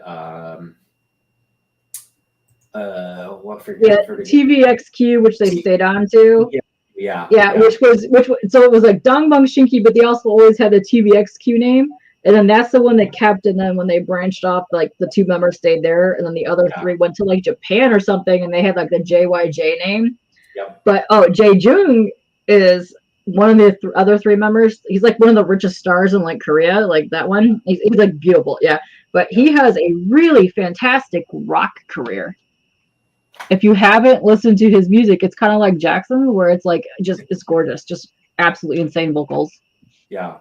TVXQ, which they stayed on to. Yeah. Which was so it was like Dongbang Shinki, but they also always had the TVXQ name. And then that's the one that kept. And then when they branched off, like the 2 members stayed there, and then the other 3 went to like Japan or something, and they had like the JYJ name. Yep. But Jae-jung is one of the other 3 members. He's like one of the richest stars in like Korea, like that one. He's like beautiful, yeah. But he has a really fantastic rock career. If you haven't listened to his music, it's kind of like Jackson, where it's like it's gorgeous, just absolutely insane vocals. Yeah.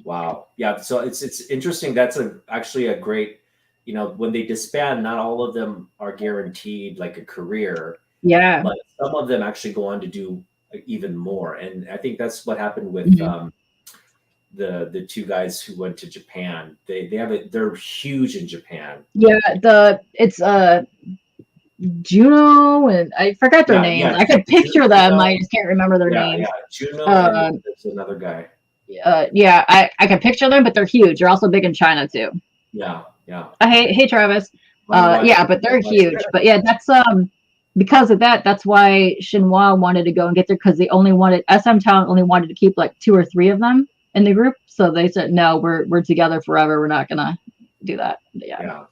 Wow. Yeah. So it's interesting. That's actually a great, when they disband, not all of them are guaranteed like a career. Yeah. But some of them actually go on to do even more. And I think that's what happened with the two guys who went to Japan. They're huge in Japan. Yeah, it's Juno and I forgot their names. I could picture them. I just can't remember their names. Yeah, Juno and there's another guy. Yeah, I can picture them, but they're huge. They're also big in China too. Yeah. Hey Travis. Yeah, but they're huge. But yeah, that's because of that. That's why Shinhwa wanted to go and get there, because SM Town only wanted to keep like 2 or 3 of them in the group. So they said, no, we're together forever. We're not gonna do that. Yeah.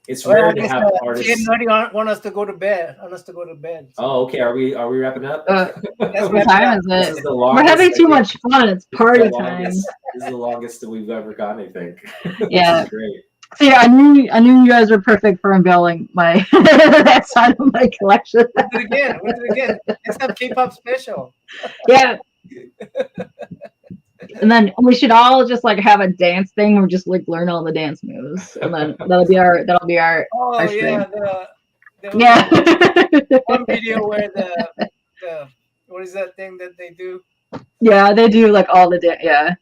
It's rare to have artists. TM Nerdy want us to go to bed. Oh, okay. Are we wrapping up? What time is This it? is the longest. We're having too much fun. It's party time. This is the longest that we've ever gone, I think. Yeah. This is great. So yeah, I knew you guys were perfect for unveiling my that side of my collection. We'll do it again. It's a K-pop special. Yeah. And then we should all just like have a dance thing, or just like learn all the dance moves, and then that'll be our Oh our stream. yeah, one video where the what is that thing that they do? Yeah, they do like all the dance. Yeah.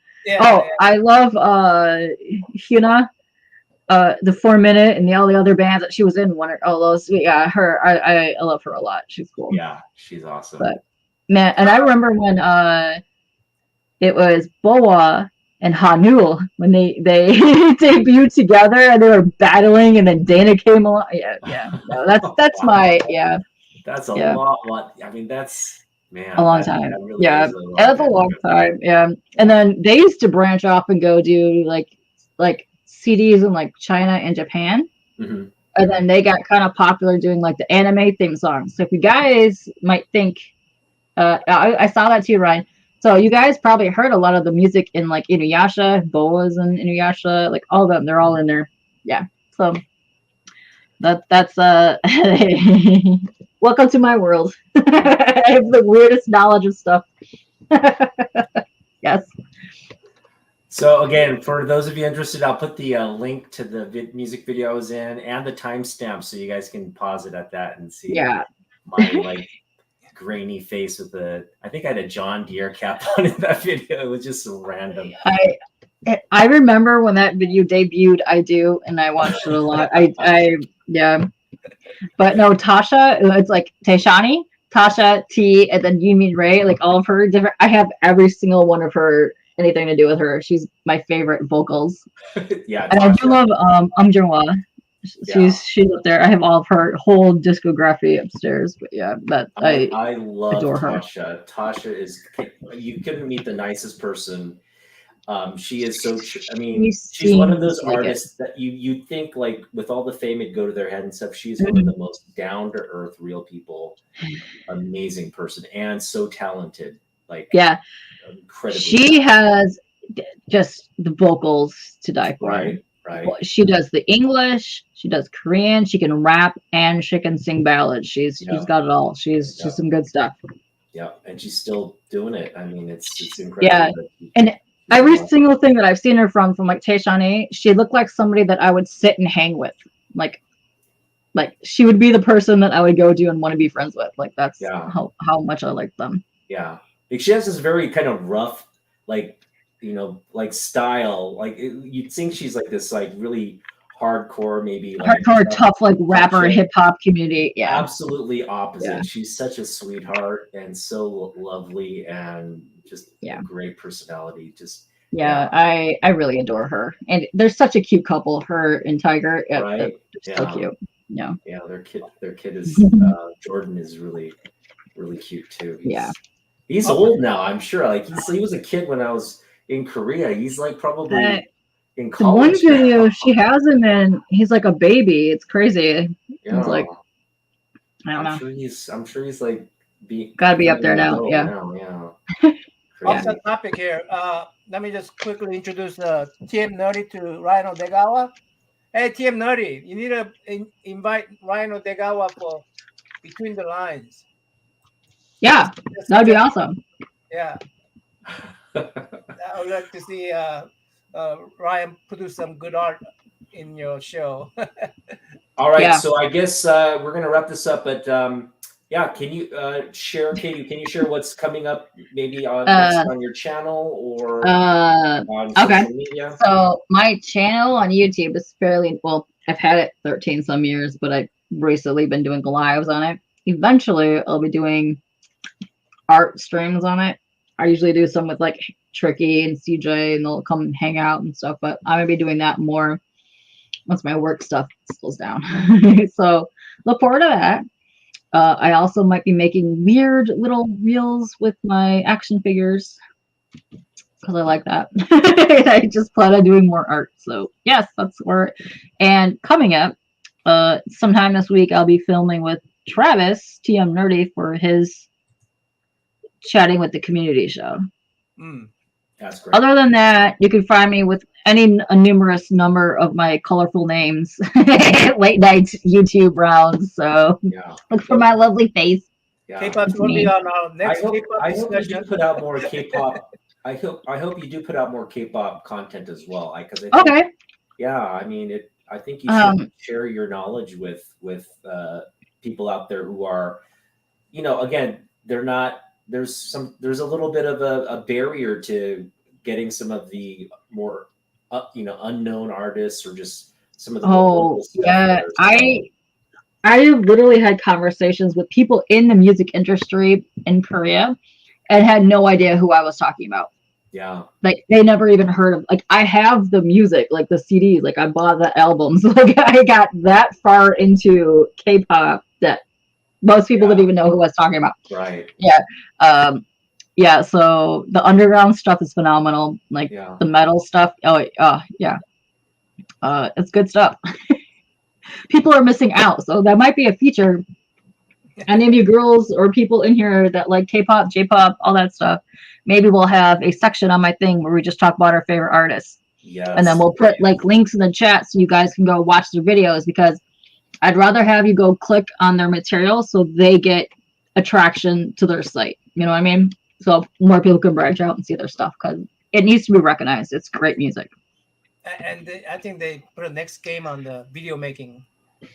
I love Hyuna, the 4 Minute and all the other bands that she was in. All those. Yeah, her. I love her a lot. She's cool. Yeah, she's awesome. But man, and I remember when it was Boa and Hanul when they debuted together and they were battling, and then Dana came along. Yeah. No, that's my That's a lot. I mean, that's a long time. Really That's a long time. Yeah. And then they used to branch off and go do like CDs in like China and Japan. Mm-hmm. And then they got kind of popular doing like the anime theme songs. So if you guys might think, I saw that too, Ryan. So you guys probably heard a lot of the music in like Inuyasha, Boa's and Inuyasha, like all of them. They're all in there. Yeah. So that's welcome to my world. I have the weirdest knowledge of stuff. Yes. So again, for those of you interested, I'll put the link to the music videos in and the timestamp, so you guys can pause it at that and see. Yeah. My like grainy face with I think I had a John Deere cap on in that video. It was just so random. I remember when that video debuted. I do, and I watched it a lot. Yeah. But no, Tasha, it's like Taishani, Tasha, T, and then Yumin Ray, like all of her different. I have every single one of her, anything to do with her. She's my favorite vocals. Yeah. And Tasha. I do love Junhwa. She's up there. I have all of her whole discography upstairs. But yeah, I love adore Tasha. Her. Tasha is, you couldn't meet the nicest person. She is so. I mean, she's one of those artists that you think like with all the fame it'd go to their head and stuff. She's one of the most down to earth, real people. Amazing person and so talented. Like incredibly. She has just the vocals to die for. Right. She does the English, she does Korean, she can rap, and she can sing ballads. She's got it all. She's some good stuff. Yeah, and she's still doing it. I mean, it's incredible. Yeah, and every single thing that I've seen her from like Taishani, she looked like somebody that I would sit and hang with. Like she would be the person that I would go to and want to be friends with. Like that's how much I like them. Yeah, like she has this very kind of rough, like like style. Like you'd think she's like this, like really hardcore, maybe like, hardcore, tough, like rapper, hip hop community. Yeah, absolutely opposite. Yeah. She's such a sweetheart and so lovely and just a great personality. Just I really adore her, and they're such a cute couple. Her and Tiger, right? So cute. Yeah, their kid is Jordan is really cute too. He's old now. I'm sure. Like he was a kid when I was in Korea. He's like probably in college. The one video she has him in, he's like a baby. It's crazy. Yeah. He's like, I don't know. I'm sure he's like gotta be up there now. Yeah. Off the topic here. Let me just quickly introduce TM Nerdy to Ryan Odegawa. Hey, TM Nerdy, you need to invite Ryan Odegawa for Between the Lines. Yeah, that'd be awesome. Yeah. I would like to see Ryan produce some good art in your show. All right, so I guess we're gonna wrap this up. But Yeah, can you share, Katie? Can you share what's coming up, maybe on Uh, next on your channel or on Okay. social media? So my channel on YouTube is fairly well. I've had it 13 some years, but I've recently been doing lives on it. Eventually, I'll be doing art streams on it. I usually do some with like Tricky and CJ, and they'll come hang out and stuff. But I'm gonna be doing that more once my work stuff slows down. So look forward to that. I also might be making weird little reels with my action figures because I like that. I just plan on doing more art. So yes, that's where. And coming up, sometime this week, I'll be filming with Travis TM Nerdy for his chatting with the community show. Mm. That's great. Other than that, you can find me with a numerous number of my colorful names late night YouTube rounds. So Yeah. look for my lovely face. Yeah. K-pop's It's going to me. be on our next K-pop I hope you do discussion. put out more K-pop. I hope you do put out more K-pop content as well. Because I think, Okay. yeah, I mean, I think you should share your knowledge with people out there who are, again, they're not. There's a little bit of a barrier to getting some of the more, unknown artists or just some of the more local stuff yeah, there, so. I literally had conversations with people in the music industry in Korea and had no idea who I was talking about. Yeah. Like they never even heard of, like I have the music, like the CDs, like I bought the albums. Like I got that far into K-pop that most people didn't even know who I was talking about. Right. Yeah. Yeah, so the underground stuff is phenomenal. Like the metal stuff. Yeah. It's good stuff. People are missing out, so that might be a feature. Any of you girls or people in here that like K-pop, J-pop, all that stuff, maybe we'll have a section on my thing where we just talk about our favorite artists. Yes. And then we'll put like links in the chat so you guys can go watch their videos, because I'd rather have you go click on their material so they get attraction to their site. You know what I mean? So more people can branch out and see their stuff, because it needs to be recognized. It's great music. And I think they put a next game on the video making.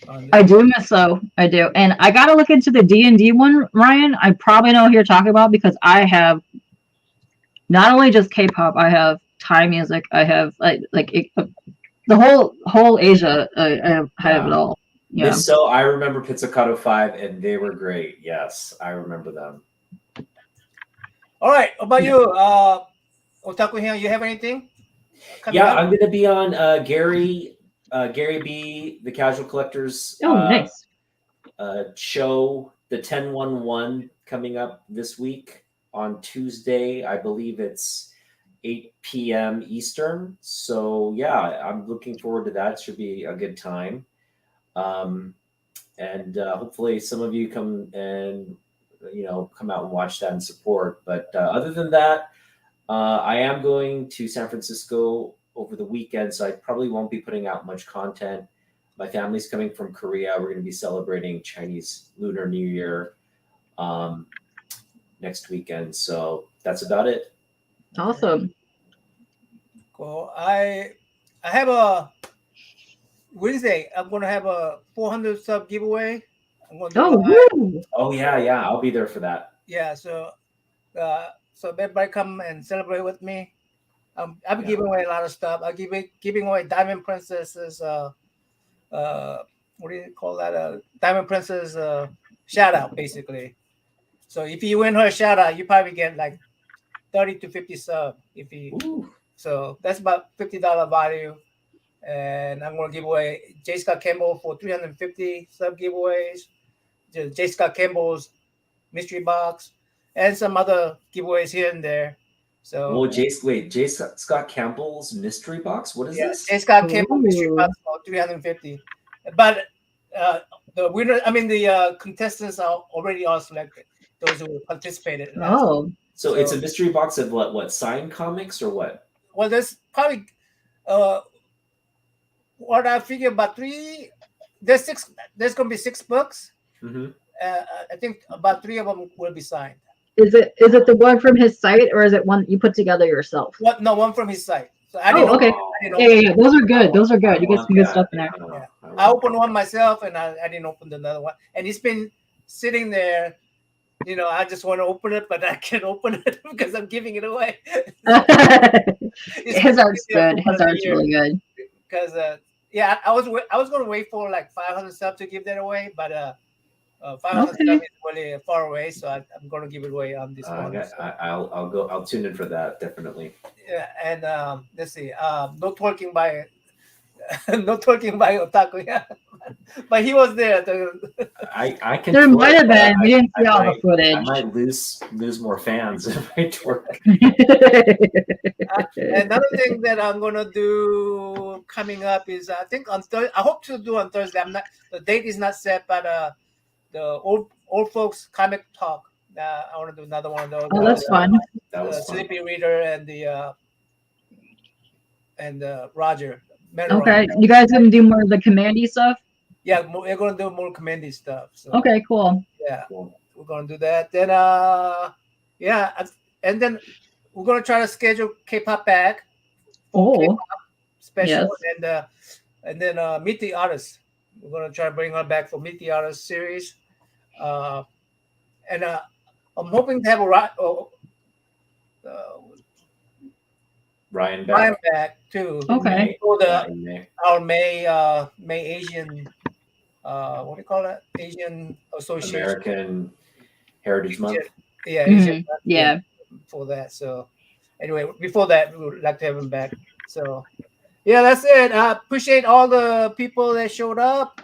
I do miss so. I do. And I got to look into the D&D one, Ryan. I probably know what you're talking about, because I have not only just K-pop, I have Thai music. I have the whole Asia. I have it all. Yeah. So I remember Pizzicato 5, and they were great. Yes, I remember them. All right. What about you, Otaku here? You have anything? I'm going to be on Gary B, the Casual Collectors nice. show, the 10-1-1, coming up this week on Tuesday. I believe it's 8 p.m. Eastern. So yeah, I'm looking forward to that. Should be a good time. And hopefully some of you come out and watch that and support. But other than that, I am going to San Francisco over the weekend, so I probably won't be putting out much content. My family's coming from Korea. We're going to be celebrating Chinese Lunar New Year next weekend. So that's about it. Awesome. Cool. I have a Wednesday. I'm going to have a 400 sub giveaway. I'm going to yeah. I'll be there for that. Yeah. So everybody come and celebrate with me. I'll be giving away a lot of stuff. I'll giving away Diamond Princess's what do you call that? Diamond Princess shout out, basically. So if you win her shout out, you probably get like 30 to 50 sub. So that's about $50 value. And I'm gonna give away J. Scott Campbell for 350 sub giveaways. J. Scott Campbell's mystery box, and some other giveaways here and there. So J. Scott Campbell's mystery box. What is this? J. Scott Campbell mystery box for 350. But the winner, the contestants are already all selected. Those who participated. So it's a mystery box of what signed comics or what? Well, there's probably what I figure about there's gonna be 6 books. Mm-hmm. I think about 3 of them will be signed. Is it the one from his site, or is it one you put together yourself? No, one from his site. So okay. Yeah. Those are good. Those are good. You get some good stuff in there. I opened one myself, and I didn't open another one. And it's been sitting there. You know, I just want to open it, but I can't open it because I'm giving it away. His art's good. His art's really good. Because yeah, I was going to wait for like 500 subs to give that away, but 500 Okay. subs is really far away, so I'm going to give it away on this one. Okay, So, I'll tune in for that definitely. yeah, and let's see, no twerking by no twerking by Otaku, yeah, but he was there. I can. There twerk, might have but been. We didn't see all the I footage. might lose more fans if I twerk. Another thing that I'm gonna do coming up is I think on Thursday. I hope to do on Thursday. I'm not. The date is not set, but the old folks comic talk. I want to do another one of those. Oh, that's fun. That was fun. Sleepy Reader and Roger. Metal Okay, Roger. you guys gonna do more of the commandy stuff? Yeah, we're gonna do more commandy stuff. So, Okay, cool. yeah, Cool. we're gonna do that. Then yeah, and then we're gonna try to schedule K-pop back. Oh, Special Yes. and then Meet the Artist. We're gonna try to bring her back for Meet the Artist series, and I'm hoping to have Ryan back. Ryan back too. Okay. For Yeah, in May. our May Asian what do you call that? Asian Association. American Heritage Month. Yeah, Mhm. Asian Month, yeah. for that. So anyway, before that, we would like to have him back. So yeah, that's it. I appreciate all the people that showed up.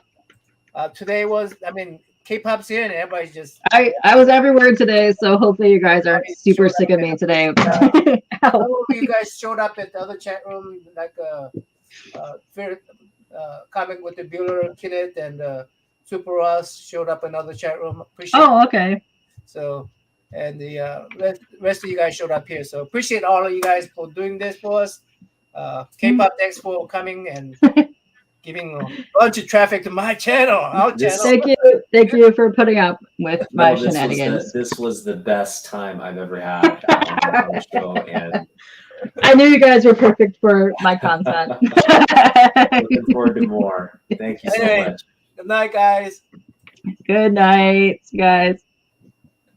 Today was, I mean, K-pop's here and everybody's just I was everywhere today, so hopefully you guys aren't super sick of me today. I Ow. don't know if you guys showed up at the other chat room, like Comic with the Bueller Kenneth and Super Ross showed up in another chat room. Appreciate Oh, okay. So, and the rest of you guys showed up here. So appreciate all of you guys for doing this for us. K-pop, thanks for coming and giving a bunch of traffic to my channel, our This- channel. Thank you for putting up with my No, shenanigans. this was the best time I've ever had on the show, and I knew you guys were perfect for my content. looking forward to more. Thank you so Anyway. much. Good night, guys. Good night, guys.